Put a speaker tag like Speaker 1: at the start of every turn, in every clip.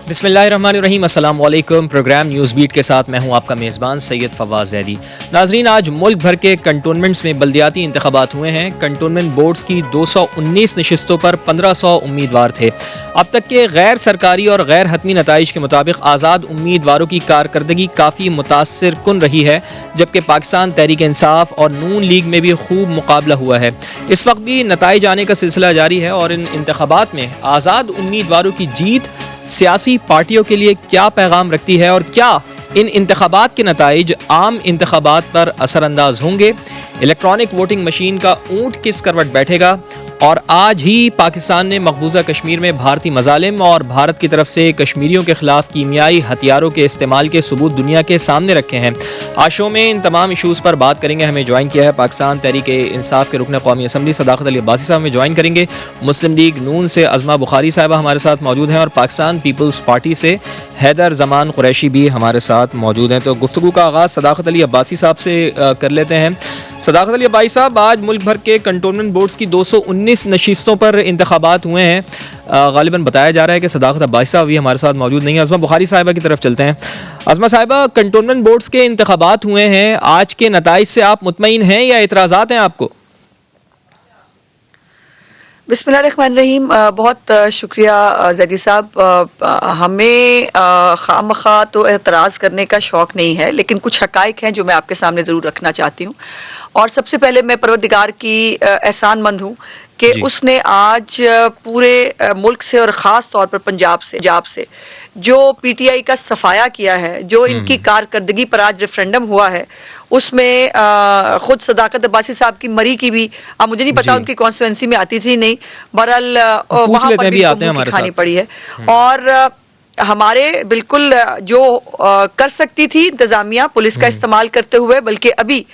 Speaker 1: बिस्मिल्लाहिर्रहमानिर्रहीम, अस्सलाम वालेकुम। प्रोग्राम न्यूज़ बीट के साथ मैं हूं आपका मेज़बान सैयद फवाज़ ज़ैदी। नाज़रीन, आज मुल्क भर के कंटोनमेंट्स में बल्दियाती इंतखाबात हुए हैं। कंटोनमेंट बोर्ड्स की 219 नशिस्तों पर 1500 उम्मीदवार थे। अब तक के गैर सरकारी और गैर हतमी नताइज के मुताबिक आज़ाद उम्मीदवारों की कारकर्दगी काफ़ी मुतासर कुन रही है, जबकि पाकिस्तान तहरीक इंसाफ और नून लीग में भी खूब मुकाबला हुआ है। इस वक्त भी नताइज आने का सिलसिला जारी है और इन इंतखाबात में आज़ाद उम्मीदवारों की जीत सियासी पार्टियों के लिए क्या पैगाम रखती है और क्या इन इंतखाबात के नताइज आम इंतखाबात पर असरअंदाज होंगे। इलेक्ट्रॉनिक वोटिंग मशीन का ऊंट किस करवट बैठेगा। और आज ही पाकिस्तान ने मकबूजा कश्मीर में भारतीय मजालिम और भारत की तरफ से कश्मीरियों के खिलाफ कीमियाई हथियारों के इस्तेमाल के सबूत दुनिया के सामने रखे हैं। आज शो में इन तमाम इशूज़ पर बात करेंगे। हमें ज्वाइन किया है पाकिस्तान तहरीक इंसाफ के रुकन कौमी असम्बली सदाकत अली अब्बासी साहब हमें ज्वाइन करेंगे। मुस्लिम लीग नून से अज़मा बुखारी साहिबा हमारे साथ मौजूद हैं और पाकिस्तान पीपल्स पार्टी से हैदर जमान कुरैशी भी हमारे साथ मौजूद हैं। तो गुफ्तगू का आगाज़ सदाकत अली अब्बासी साहब से कर लेते हैं। सदाकत अली अब्बासी साहब, आज मुल्क भर के कंटोनमेंट बोर्ड्स की 219 नशिस्तों पर इंतखाबात हुए हैं। गालिबन बताया जा रहा है कि सदाकत अब्बासी साहब भी हमारे साथ मौजूद नहीं है। अज़मा बुखारी साहिबा की तरफ चलते हैं। अज़मा साहिबा, कंटोनमेंट बोर्ड्स के इंतखाबात हुए हैं, आज के नताइज से आप मुतमईन हैं या एतराज़ात हैं आपको?
Speaker 2: बिस्मिल्लाहिर्रहमानिर्रहीम। बहुत शुक्रिया ज़ैदी साहब। हमें खामखा तो एतराज़ करने का शौक़ नहीं है, लेकिन कुछ हक़ाइक़ हैं जो मैं आपके सामने ज़रूर रखना चाहती हूँ। और सबसे पहले मैं परवरदिगार की एहसानमंद हूँ कि उसने आज पूरे मुल्क से और ख़ास तौर पर पंजाब से जो पीटीआई का सफाया किया है, जो इनकी कारकर्दगी पर आज रेफरेंडम हुआ है, उसमें खुद सदाकत अब्बासी साहब की मरी की भी, अब मुझे नहीं पता उनकी कॉन्स्टिट्यूएंसी में आती थी नहीं, बहरहाल वहाँ पर भी उनको खानी पड़ी है। और हमारे बिल्कुल जो कर सकती थी इंतजामिया पुलिस का इस्तेमाल करते हुए, बल्कि अभी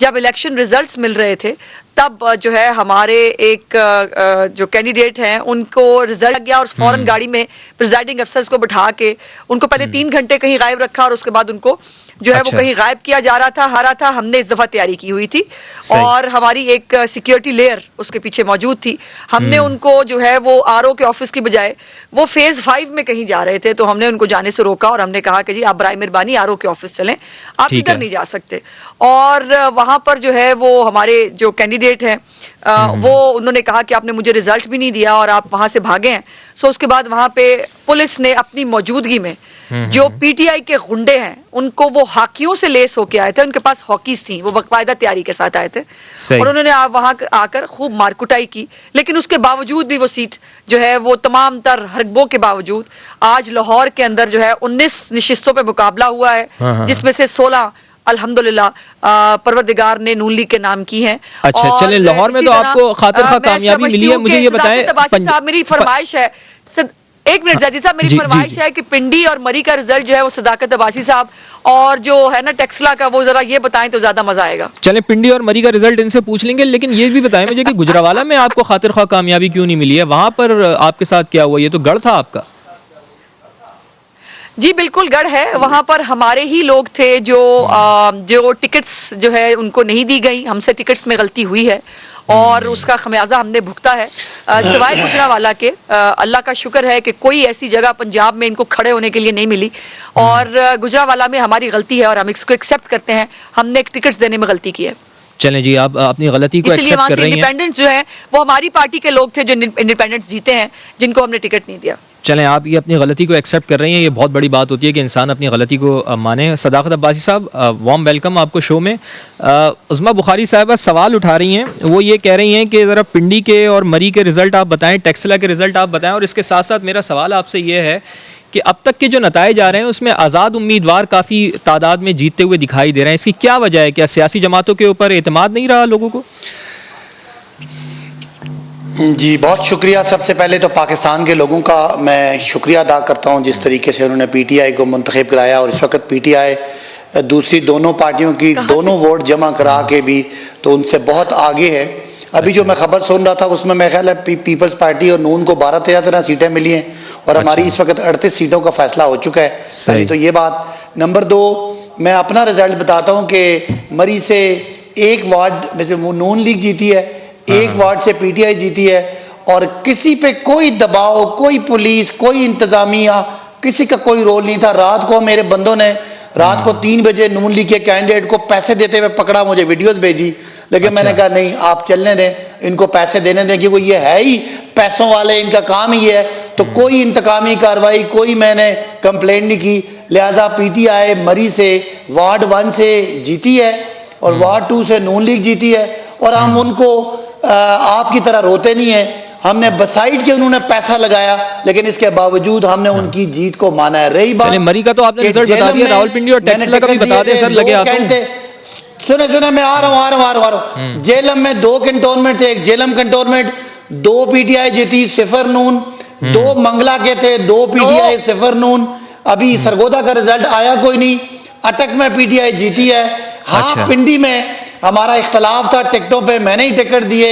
Speaker 2: जब इलेक्शन रिजल्ट्स मिल रहे थे तब जो है हमारे एक जो कैंडिडेट हैं उनको रिजल्ट गया और फौरन गाड़ी में प्रिजाइडिंग अफसर्स को बिठा के उनको पहले 3 घंटे कहीं गायब रखा और उसके बाद उनको जो है वो कहीं गायब किया जा रहा था, हारा था। हमने इस दफा तैयारी की हुई थी और हमारी एक सिक्योरिटी लेयर उसके पीछे मौजूद थी। हमने उनको जो है वो आरओ के ऑफिस की बजाय वो फेज 5 में कहीं जा रहे थे, तो हमने उनको जाने से रोका और हमने कहा कि जी आप बराए मेहरबानी आरओ के ऑफिस चलें, आप इधर नहीं जा सकते। और वहां पर जो है वो हमारे जो कैंडिडेट हैं वो उन्होंने कहा कि आपने मुझे रिजल्ट भी नहीं दिया और आप वहां से भागे हैं। सो उसके बाद वहां पे पुलिस ने अपनी मौजूदगी में जो पीटीआई के गुंडे हैं उनको, वो हॉकियों से लेस होके आए थे, उनके पास हॉकीज थी, वो बाकायदा तैयारी के साथ आए थे और उन्होंने वहां आकर खूब मारकुटाई की। लेकिन उसके बावजूद भी वो सीट जो है वो तमाम तर हरकबों के बावजूद आज लाहौर के अंदर जो है 19 नशिस्तों पे मुकाबला हुआ है, जिसमें से 16 अल्हम्दुलिल्लाह परवरदिगार ने नून लीग के नाम की हैं।
Speaker 1: अच्छा, चलें, लाहौर में तो आपको खातिर खा कामयाबी मिली है। मुझे ये बताएं,
Speaker 2: मेरी फरमाइश है, एक मिनट ज़ैदी साहब, मेरी फरमाइश है कि पिंडी और मरी का रिजल्ट जो है वो सदाकत अब्बासी साहब और जो है ना टेक्सला का, वो जरा ये बताएं तो ज्यादा मजा आएगा।
Speaker 1: चलें, पिंडी और मरी का रिजल्ट इनसे पूछ लेंगे, लेकिन ये भी बताएं मुझे कि गुजरावाला में आपको खातिर खा कामयाबी क्यों नहीं मिली है? वहां पर आपके साथ क्या हुआ? ये तो गढ़ था आपका।
Speaker 2: जी बिल्कुल गढ़ है, वहां पर हमारे ही लोग थे जो टिकट्स जो है उनको नहीं दी गई, हमसे टिकट्स में गलती हुई है और उसका खमियाजा हमने भुगता है। सिवाय गुजरावाला के अल्लाह का शुक्र है कि कोई ऐसी जगह पंजाब में इनको खड़े होने के लिए नहीं मिली और गुजरावाला में हमारी गलती है और हम इसको एक्सेप्ट करते हैं, हमने एक टिकट्स देने में गलती की है।
Speaker 1: चलें जी, आप अपनी गलती को एक्सेप्ट कर रही हैं।
Speaker 2: इंडिपेंडेंट्स जो है वो हमारी पार्टी के लोग थे जो इंडिपेंडेंट्स जीते हैं, जिनको हमने टिकट नहीं दिया।
Speaker 1: चलें, आप ये अपनी गलती को एक्सेप्ट कर रही हैं, ये बहुत बड़ी बात होती है कि इंसान अपनी गलती को माने। सदाकत अब्बासी साहब, वार्म वेलकम आपको शो में। अज़मा बुखारी साहिबा सवाल उठा रही हैं, वो ये कह रही हैं कि ज़रा पिंडी के और मरी के रिज़ल्ट आप बताएं, टेक्सला के रिज़ल्ट आप बताएं, और इसके साथ साथ मेरा सवाल आपसे ये है कि अब तक के जो नताइज आ रहे हैं उसमें आज़ाद उम्मीदवार काफ़ी तादाद में जीतते हुए दिखाई दे रहे हैं, इसकी क्या वजह है? क्या सियासी जमातों के ऊपर एतमाद नहीं रहा लोगों को?
Speaker 3: जी बहुत शुक्रिया। सबसे पहले तो पाकिस्तान के लोगों का मैं शुक्रिया अदा करता हूं जिस तरीके से उन्होंने पीटीआई को मुंतखब कराया और इस वक्त पीटीआई दूसरी दोनों पार्टियों की दोनों वोट जमा करा के भी तो उनसे बहुत आगे है। अभी जो मैं खबर सुन रहा था उसमें मेरा ख्याल है पीपल्स पार्टी और नून को 12-13 सीटें मिली हैं और हमारी इस वक्त 38 सीटों का फैसला हो चुका है। पहली तो ये बात। नंबर 2, मैं अपना रिजल्ट बताता हूं कि मरी से एक वार्ड में से नून लीग जीती है, एक वार्ड से पीटीआई जीती है और किसी पे कोई दबाव, कोई पुलिस, कोई इंतजामिया, किसी का कोई रोल नहीं था। रात को मेरे बंदों ने रात को 3 बजे नून लीग के कैंडिडेट को पैसे देते हुए पकड़ा, मुझे वीडियोस भेजी, लेकिन मैंने कहा नहीं, आप चलने दें, इनको पैसे देने दें, क्योंकि ये है ही पैसों वाले, इनका काम ही है। तो कोई इंतकामी कार्रवाई, कोई मैंने कंप्लेंट नहीं की। लिहाजा पीटीआई मरी से वार्ड 1 से जीती है और वार्ड 2 से नून लीग जीती है, और हम उनको आपकी तरह रोते नहीं है। हमने बसाइड के उन्होंने पैसा लगाया, लेकिन इसके बावजूद हमने उनकी जीत को माना है। रही बात
Speaker 1: मरी का तो आपने रिजल्ट बता दिया, रावलपिंडी और टेक्सला का भी बता दें सर, लगे आता हूं।
Speaker 3: सुने मैं आ रहा हूं। जेलम में 2 कंटोनमेंट थे, एक जेलम कंटोनमेंट 2 पीटीआई जीती, 0 नून। 2 मंगला के थे, 2 पीटीआई 0 नून। अभी सरगोदा का रिजल्ट आया कोई नहीं। अटक में पीटीआई जीती है। हाँ, पिंडी में हमारा इख्तलाफ था टिकटों पे, मैंने ही टिकट दिए।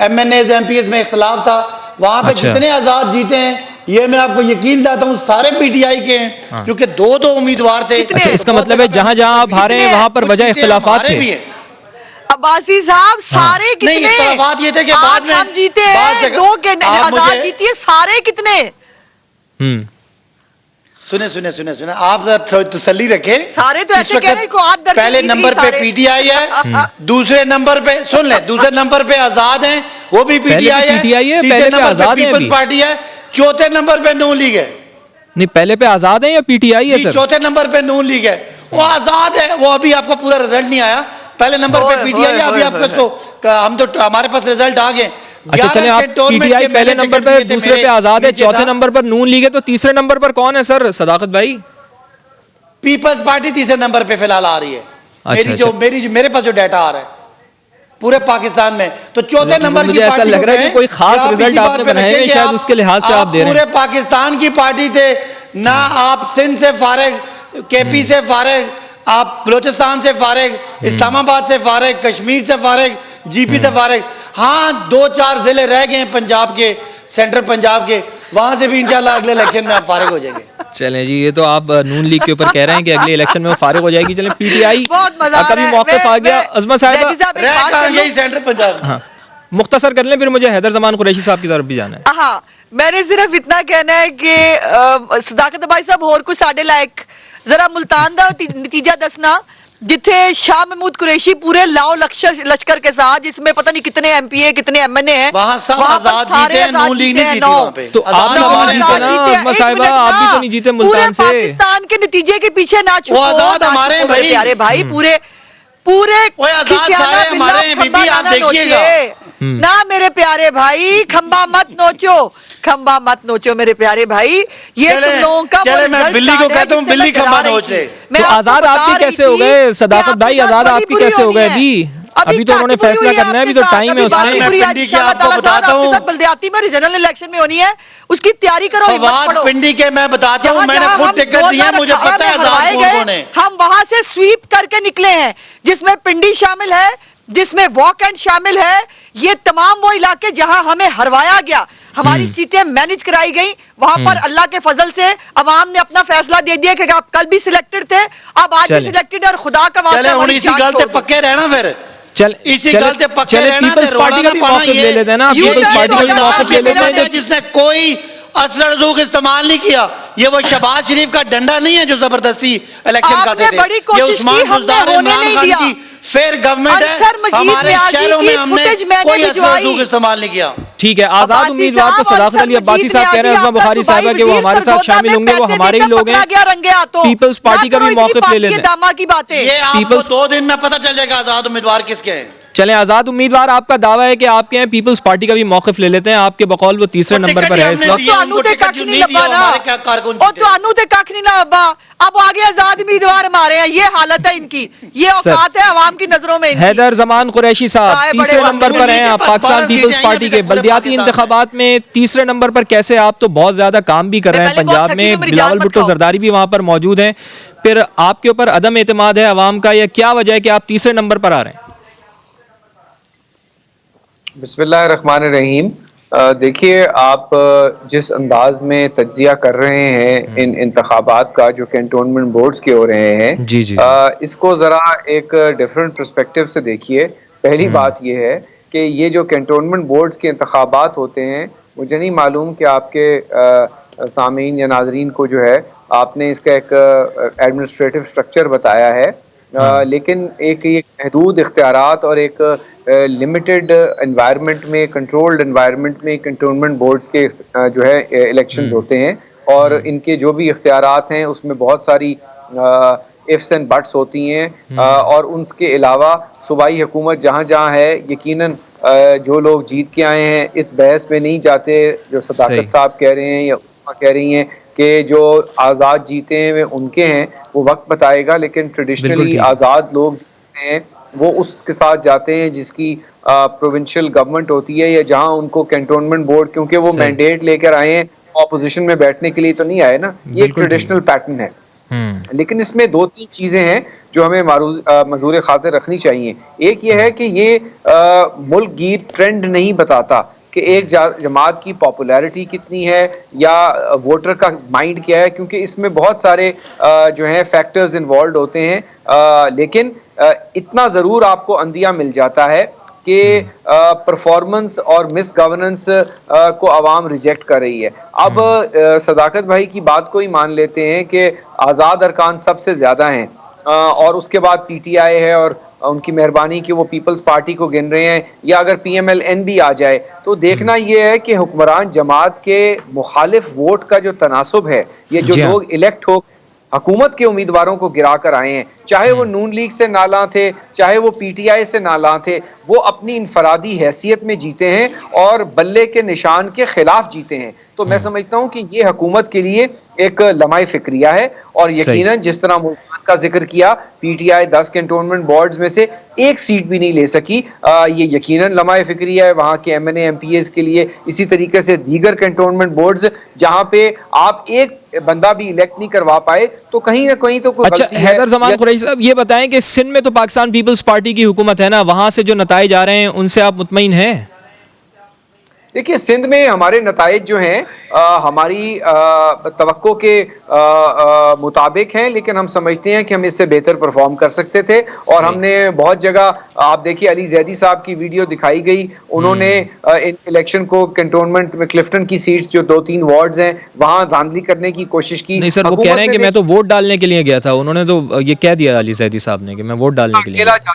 Speaker 3: एमएनएज एमपीएस में इख्तलाफ था। वहां पे जितने आजाद जीते हैं, ये मैं आपको यकीन दिलाता हूं, सारे पीटीआई के हैं, क्योंकि 2 उम्मीदवार थे।
Speaker 1: अच्छा, इसका मतलब है जहां जहां आप हारे हैं वहां पर वजह इख्तलाफात थे।
Speaker 2: अब्बासी साहब, सारे कितने?
Speaker 3: नहीं, इख्तलाफात ये थे कि बाद में
Speaker 2: हम जीते हैं, 2 आजाद जीती है, सारे कितने?
Speaker 3: सुने आप तसल्ली रखें।
Speaker 2: सारे तो ऐसे कह रहे हैं को आप
Speaker 3: पहले नंबर पे पीटीआई है, दूसरे नंबर पे सुन ले, दूसरे नंबर पे आजाद हैं, वो भी पीटीआई है, तीसरे नंबर पे पीपल्स पार्टी है, चौथे नंबर पे नून लीग है।
Speaker 1: नहीं, पहले पे आजाद है या पीटीआई है सर?
Speaker 3: चौथे नंबर पे नून लीग है, वो आजाद है। वो अभी आपको पूरा रिजल्ट नहीं आया। पहले नंबर पे पीटीआई है, अभी आपको हम तो हमारे पास रिजल्ट आ गए।
Speaker 1: अच्छा चले, आप पीटीआई पहले नंबर पे, दूसरे पे आजाद है, चौथे नंबर पर नून लीग है, तो तीसरे नंबर पर कौन है सर सदाकत भाई?
Speaker 3: पीपल्स पार्टी तीसरे नंबर पे फिलहाल आ रही है। मेरे पास जो डाटा आ रहा है पूरे पाकिस्तान में, तो चौथे नंबर की
Speaker 1: मुझे ऐसा लग रहा है कि कोई खास रिजल्ट आपने बनाए हैं, शायद उसके लिहाज से आप दे रहे हैं।
Speaker 3: पूरे पाकिस्तान की पार्टी थे ना, आप सिंध से फारिग, केपी से फारिग, आप बलोचिस्तान से फारिग, इस्लामाबाद से फारिग, कश्मीर से फारिग, जीपी से फारिग। हाँ, 2-4 जिले रह गए हैं पंजाब के, सेंट्रल पंजाब के, वहां से भी इंशाल्लाह अगले इलेक्शन में आप फारिग हो जाएंगे।
Speaker 1: चलें जी, ये तो आप नून लीग के ऊपर कह रहे हैं कि अगले इलेक्शन में वो फारिग हो जाएगी। चलें, पीटीआई का भी मौक़िफ़ आ गया। अज़मा साहिबा
Speaker 3: सेंट्रल पंजाब।
Speaker 1: हाँ, मुख्तसर कर लें, फिर मुझे हैदर ज़मान कुरैशी साहब की तरफ भी जाना है।
Speaker 2: हाँ, मैंने सिर्फ इतना कहना है कि सदाकत भाई साहब, और कुछ साढ़े लायक जरा मुल्तान दा नतीजा दसना, जिथे शाह महमूद कुरैशी पूरे लाओ लश्कर के साथ, जिसमें पता नहीं कितने एमपीए कितने एमएनए हैं,
Speaker 3: वहां सब आजाद जीते हैं, नून लीग नहीं जीती वहां पे।
Speaker 1: तो आप भी तो नहीं जीते ना अज़मा साहिबा, आप भी तो नहीं जीते मुल्तान से।
Speaker 2: पाकिस्तान के नतीजे के पीछे ना छुपो,
Speaker 3: आजाद हमारे भाई,
Speaker 2: प्यारे भाई, पूरे
Speaker 3: आजाद सारे हमारे बीबी, आप देखिएगा
Speaker 2: ना मेरे प्यारे भाई, खंबा मत नोचो मेरे प्यारे भाई। ये तुम लोगों का
Speaker 3: मैं बिल्ली को कहता हूँ, बिल्ली खंबा नोचे।
Speaker 1: तो आजाद आपके कैसे हो गए सदाकत भाई? आजाद आपकी कैसे हो गए? अभी तो उन्होंने फैसला करना है, अभी तो टाइम है उसमें।
Speaker 2: बल्दियाती में रीजनल इलेक्शन में होनी है, उसकी तैयारी करो।
Speaker 3: पिंडी के मैं बताता हूँ, मैंने खुद टिकट दिया, मुझे पता है आजाद कौन है।
Speaker 2: हम वहां से स्वीप करके निकले हैं, जिसमें पिंडी शामिल है, जिसमें वॉक एंड शामिल है। ये तमाम वो इलाके जहां हमें हरवाया गया, हमारी सीटें मैनेज कराई गई, वहां पर अल्लाह के फजल से अवाम ने अपना फैसला दे दिया कि आप कल भी सिलेक्टेड थे, अब आज भी सिलेक्टेड, और खुदा का वास्ता हमारी
Speaker 3: इसी गल पे पक्के रहना। फिर इसी गल पे पक्के रहना।
Speaker 1: पीपल्स पार्टी का भी मौक़िफ़ ले लेते हैं ना, पीपल्स पार्टी का भी मौक़िफ़ ले लेते हैं,
Speaker 3: जिसने कोई असर रसूख इस्तेमाल नहीं किया। ये वो शहबाज शरीफ का डंडा नहीं है जो जबरदस्ती इलेक्शन करते थे। ये उस्मान बुज़दार, इमरान खान की फेयर गवर्नमेंट है। हमारे शहरों में हमने कोई असर रसूख इस्तेमाल नहीं किया।
Speaker 1: ठीक है, आजाद उम्मीदवार तो सदाकत अली अब्बासी साहब कह रहे हैं, अज़मा बुखारी साहबा के वो हमारे साथ शामिल होंगे, वो हमारे ही लोग हैं। पीपल्स पार्टी का भी मौक़िफ़ ले लेते हैं।
Speaker 3: ये आपको 2 दिन में पता चल जाएगा आजाद उम्मीदवार किसके हैं।
Speaker 1: चलें, आजाद उम्मीदवार आपका दावा है कि आपके हैं, पीपल्स पार्टी का भी मौक़िफ़ ले लेते हैं। आपके बकौल वो तीसरे नंबर पर है इस वक्त।
Speaker 2: अब आगे आजाद उम्मीदवार हमारे हैं, ये हालत है इनकी, ये औकात है अवाम की नजरों में।
Speaker 1: हैदर ज़मान कुरैशी साहब तीसरे नंबर पर हैं, आप पाकिस्तान पीपल्स पार्टी के। बल्दियाती इंतखाबात में तीसरे नंबर पर कैसे? आप तो बहुत ज्यादा काम भी कर रहे हैं पंजाब में, बिलावल भुट्टो जरदारी भी वहां पर मौजूद हैं, फिर आपके ऊपर अदम एतमाद है अवाम का, या क्या वजह है कि आप तीसरे नंबर पर आ रहे हैं?
Speaker 4: बिस्मिल्लाहिर्रहमानिर्रहीम। देखिए, आप जिस अंदाज में तज्जिया कर रहे हैं इन इंतखाबात का जो कैंटोनमेंट बोर्ड्स के हो रहे हैं,
Speaker 1: जी जी
Speaker 4: इसको ज़रा एक डिफरेंट पर्सपेक्टिव से देखिए। पहली बात यह है कि ये जो कैंटोनमेंट बोर्ड्स के इंतखाबात होते हैं, मुझे नहीं मालूम कि आपके सामीन या नाजरीन को जो है आपने इसका एक एडमिनिस्ट्रेटिव स्ट्रक्चर बताया है, लेकिन एक ये महदूद इख्तियारात और एक लिमिटेड एनवायरनमेंट में, कंट्रोल्ड एनवायरनमेंट में कंटोनमेंट बोर्ड्स के जो है इलेक्शंस होते हैं, और इनके जो भी इख्तियारात हैं उसमें बहुत सारी इफ्स एंड बट्स होती हैं, और उनके अलावा सूबाई हुकूमत जहाँ जहाँ है, यकीनन जो लोग जीत के आए हैं इस बहस में नहीं जाते। जो सदाकत साहब कह रहे हैं या कह रही हैं कि जो आज़ाद जीते हैं वे उनके हैं, वो वक्त बताएगा, लेकिन ट्रेडिशनली आज़ाद लोग जो हैं वो उसके साथ जाते हैं जिसकी प्रोविंशियल गवर्नमेंट होती है, या जहाँ उनको कैंटोनमेंट बोर्ड, क्योंकि वो मैंडेट लेकर आए हैं, ऑपोजिशन में बैठने के लिए तो नहीं आए ना। ये एक ट्रेडिशनल पैटर्न है। लेकिन इसमें दो तीन चीजें हैं जो हमें मजूर खातिर रखनी चाहिए। एक ये है कि ये मुल्क गिर ट्रेंड नहीं बताता कि एक जमात की पॉपुलैरिटी कितनी है या वोटर का माइंड क्या है, क्योंकि इसमें बहुत सारे जो हैं फैक्टर्स इन्वॉल्व होते हैं, लेकिन इतना ज़रूर आपको अंदिया मिल जाता है कि परफॉर्मेंस और मिस गवर्नेंस को आवाम रिजेक्ट कर रही है। अब सदाकत भाई की बात को ही मान लेते हैं कि आज़ाद अरकान सबसे ज़्यादा हैं, और उसके बाद पीटीआई है, और उनकी मेहरबानी कि वो पीपल्स पार्टी को गिन रहे हैं, या अगर पीएमएलएन भी आ जाए तो देखना ये है कि हुक्मरान जमात के मुखालिफ वोट का जो तनासुब है, ये जो लोग इलेक्ट हो हुकूमत के उम्मीदवारों को गिरा कर आए हैं, चाहे वो नून लीग से नाला थे, चाहे वो पीटीआई से नाला थे, वो अपनी इनफरादी हैसियत में जीते हैं और बल्ले के निशान के खिलाफ जीते हैं। तो मैं समझता हूं कि ये हुकूमत के लिए एक लम्हाई फिक्रिया है, और यकीनन जिस तरह मुल्तान का जिक्र किया, पीटीआई 10 कैंटोनमेंट बोर्ड्स में से एक सीट भी नहीं ले सकी, ये यकीनन लम्हाई फिक्रिया है वहां के एमएनए एमपीएस के लिए। इसी तरीके से दीगर कैंटोनमेंट बोर्ड्स जहां पे आप एक बंदा भी इलेक्ट नहीं करवा पाए, तो कहीं ना कहीं तो कोई
Speaker 1: अच्छा, हैदर जमान कुरैशी साहब ये बताएं कि सिंध में तो पाकिस्तान पीपल्स पार्टी की हुकूमत है ना, वहां से जो नताइज आ रहे हैं उनसे आप मुतमईन हैं?
Speaker 4: देखिए, सिंध में हमारे नताइज जो हैं हमारी तवक्को के मुताबिक हैं, लेकिन हम समझते हैं कि हम इससे बेहतर परफॉर्म कर सकते थे, और हमने बहुत जगह, आप देखिए अली जैदी साहब की वीडियो दिखाई गई, उन्होंने इन इलेक्शन को कैंटोनमेंट में क्लिफ्टन की सीट्स जो 2-3 वार्ड्स हैं वहां धांधली करने की कोशिश की।
Speaker 1: नहीं सर, वो कह रहे हैं कि मैं तो वोट डालने के लिए गया था, उन्होंने तो ये कह दिया अली जैदी साहब ने कि मैं वोट डालने के लिए गया।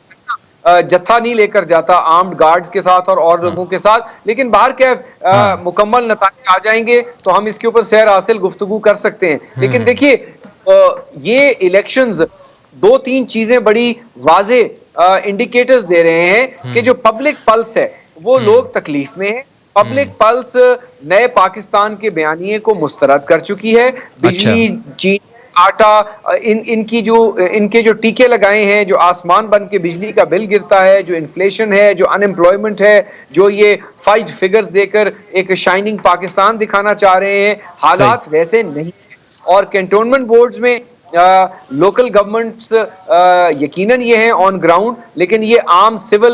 Speaker 4: जत्था नहीं लेकर जाता आर्म्ड गार्ड्स के साथ और लोगों के साथ, लेकिन बाहर क्या मुकम्मल नतीजे आ जाएंगे तो हम इसके ऊपर सैर हासिल गुफ्तगू कर सकते हैं। लेकिन देखिए, ये इलेक्शंस 2-3 चीजें बड़ी वाजे इंडिकेटर्स दे रहे हैं कि जो पब्लिक पल्स है वो लोग तकलीफ में है। पब्लिक पल्स नए पाकिस्तान के बयानिए को मुस्तरद कर चुकी है। बिजली, चीनी, आटा, इनके जो टीके लगाए हैं, जो आसमान बन के बिजली का बिल गिरता है, जो इन्फ्लेशन है, जो अनएम्प्लॉयमेंट है, जो ये 5 फिगर्स देकर एक शाइनिंग पाकिस्तान दिखाना चाह रहे हैं, हालात वैसे नहीं है। और कैंटोनमेंट बोर्ड्स में लोकल गवर्नमेंट्स यकीनन ये हैं ऑन ग्राउंड, लेकिन ये आम सिविल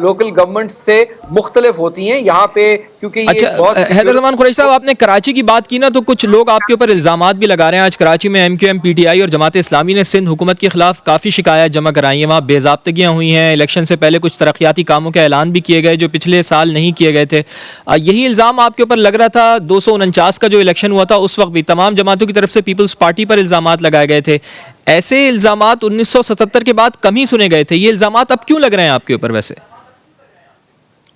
Speaker 4: लोकल गवर्नमेंट्स से मुख्तलिफ होती हैं यहाँ पे, क्योंकि ये बहुत।
Speaker 1: हैदर जमान कुरैशी साहब, आपने कराची की बात की ना, तो कुछ लोग आपके ऊपर इल्जामात भी लगा रहे हैं। आज कराची में एमक्यूएम, पीटीआई और जमात इस्लामी ने सिंध हुकूमत के खिलाफ काफ़ी शिकायत जमा कराई हैं। वहाँ बेज़ाब्तगियाँ हुई हैं, इलेक्शन से पहले कुछ तरक्याती कामों के ऐलान भी किए गए जो पिछले साल नहीं किए गए थे। यही इल्ज़ाम आपके ऊपर लग रहा था। 249 का जो इलेक्शन हुआ था उस वक्त भी तमाम जमातों की तरफ से पीपल्स पार्टी पर इल्ज़ामात लगाए गए थे। ऐसे इल्ज़ामात 1977 के बाद कम ही सुने गए थे, ये इल्ज़ामात अब क्यों लग रहे हैं आपके ऊपर? वैसे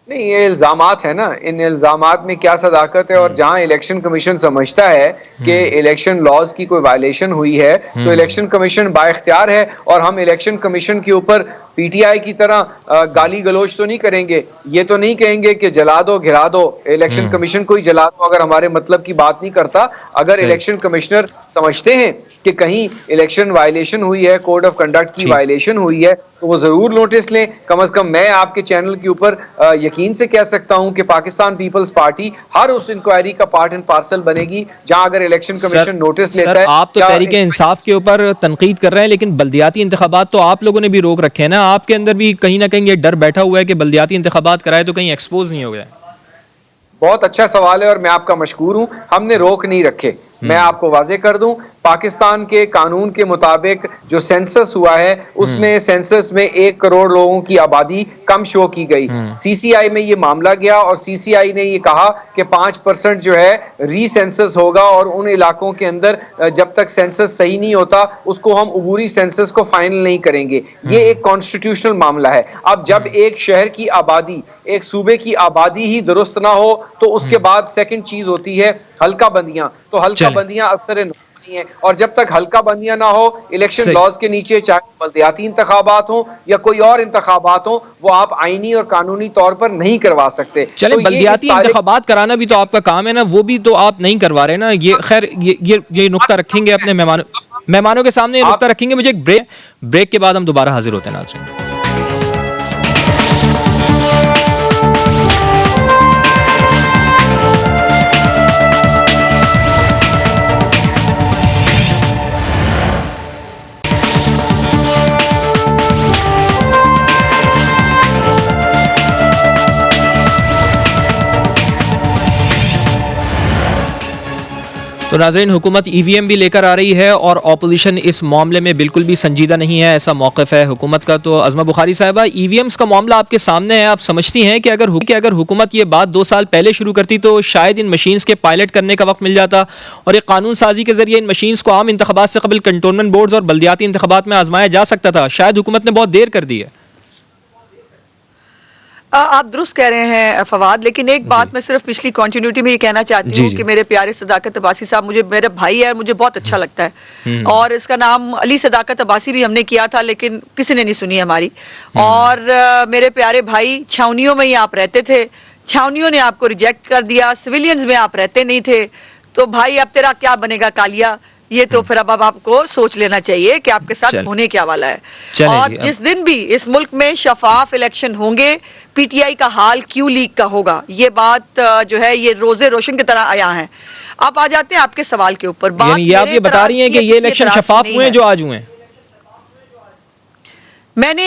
Speaker 4: नहीं, ये इल्जामात है ना, इन इल्जामात में क्या सदाकत है? और जहां इलेक्शन कमीशन समझता है कि इलेक्शन लॉज की कोई वायलेशन हुई है तो इलेक्शन कमीशन बाइख्तियार है, और हम इलेक्शन कमीशन के ऊपर पीटीआई की तरह गाली गलोच तो नहीं करेंगे। ये तो नहीं कहेंगे कि जला दो, घिरा दो, इलेक्शन कमीशन को ही जला दो अगर हमारे मतलब की बात नहीं करता। अगर इलेक्शन कमिश्नर समझते हैं कि कहीं इलेक्शन वायलेशन हुई है, कोड ऑफ कंडक्ट की वायलेशन हुई है, तो वो जरूर नोटिस लें। कम से कम मैं आपके चैनल के ऊपर यकीन से कह सकता हूं कि पाकिस्तान पीपल्स पार्टी हर उस इंक्वायरी का पार्ट एंड पार्सल बनेगी जहां अगर इलेक्शन कमीशन नोटिस लेता है।
Speaker 1: आप तो तहरीक इंसाफ के ऊपर तनकीद कर रहे हैं, लेकिन बल्दियाती इंतखाबात तो आप लोगों ने भी रोक रखे हैं ना। आपके अंदर भी कहीं ना कहीं ये डर बैठा हुआ है कि बल्दियाती इंतखाबात कराए तो कहीं एक्सपोज नहीं हो गया?
Speaker 4: बहुत अच्छा सवाल है और मैं आपका मशकूर हूं। हमने रोक नहीं रखे। मैं आपको वाजे कर दूं पाकिस्तान के कानून के मुताबिक जो सेंसस हुआ है उसमें सेंसस में 1 करोड़ लोगों की आबादी कम शो की गई। सीसीआई में ये मामला गया और सीसीआई ने ये कहा कि 5% जो है रीसेंसस होगा और उन इलाकों के अंदर जब तक सेंसस सही नहीं होता उसको हम अबूरी सेंसस को फाइनल नहीं करेंगे। ये एक कॉन्स्टिट्यूशनल मामला है। अब जब एक शहर की आबादी, एक सूबे की आबादी ही दुरुस्त ना हो तो उसके बाद सेकंड चीज होती है हल्का बंदियां। तो हल्का बंदियां असर है और जब तक हल्का बंदियां ना हो इलेक्शन लॉज के नीचे, चाहे बल्दियाती इंतखाबात हो या कोई और इंतखाबात हो, वो आप आईनी और कानूनी तौर पर नहीं करवा सकते।
Speaker 1: चले तो बल्दियाती इंतखाबात कराना भी तो आपका काम है ना, वो भी तो आप नहीं करवा रहे ना। ये खैर ये नुक्ता रखेंगे अपने मेहमानों के सामने, ये नुक्ता रखेंगे। मुझे एक ब्रेक के बाद हम दोबारा हाजिर होते हैं नाज़रीन। तो नाज़रीन, हुकूमत ईवीएम भी लेकर आ रही है और अपोजिशन इस मामले में बिल्कुल भी संजीदा नहीं है, ऐसा मौक़िफ़ है हुकूमत का। तो अज़मा बुखारी साहिबा, ईवीएम्स का मामला आपके सामने है, आप समझती हैं कि अगर हुकूमत ये बात 2 साल पहले शुरू करती तो शायद इन मशीन्स के पायलट करने का वक्त मिल जाता और एक कानून साजी के जरिए इन मशीन्स को आम इंतखाबात से कबल कंटोनमेंट बोर्ड्स और बल्दियाती इंतखाबात में आजमाया जा सकता था। शायद हुकूमत ने बहुत देर कर दी है।
Speaker 2: आप दुरुस्त कह रहे हैं फवाद, लेकिन एक बात मैं सिर्फ पिछली कंटिन्यूटी में ये कहना चाहती हूँ कि मेरे प्यारे सदाकत अब्बासी साहब मुझे मेरा भाई है, मुझे बहुत अच्छा लगता है और इसका नाम अली सदाकत अब्बासी भी हमने किया था लेकिन किसी ने नहीं सुनी हमारी। और मेरे प्यारे भाई, छावनियों में ही आप रहते थे, छावनियों ने आपको रिजेक्ट कर दिया, सिविलियंस में आप रहते नहीं थे, तो भाई अब तेरा क्या बनेगा कालिया। ये तो फिर अब आपको सोच लेना चाहिए कि आपके साथ होने क्या वाला है। और जिस दिन भी इस मुल्क में शफाफ इलेक्शन होंगे, पीटीआई का हाल क्यों लीग का होगा, ये बात जो है ये रोजे रोशन की तरह आया है। आप आ जाते हैं आपके सवाल के ऊपर। बात
Speaker 1: ये आप ये बता रही हैं कि ये इलेक्शन शफाफ हुए जो आज हुए?
Speaker 2: मैंने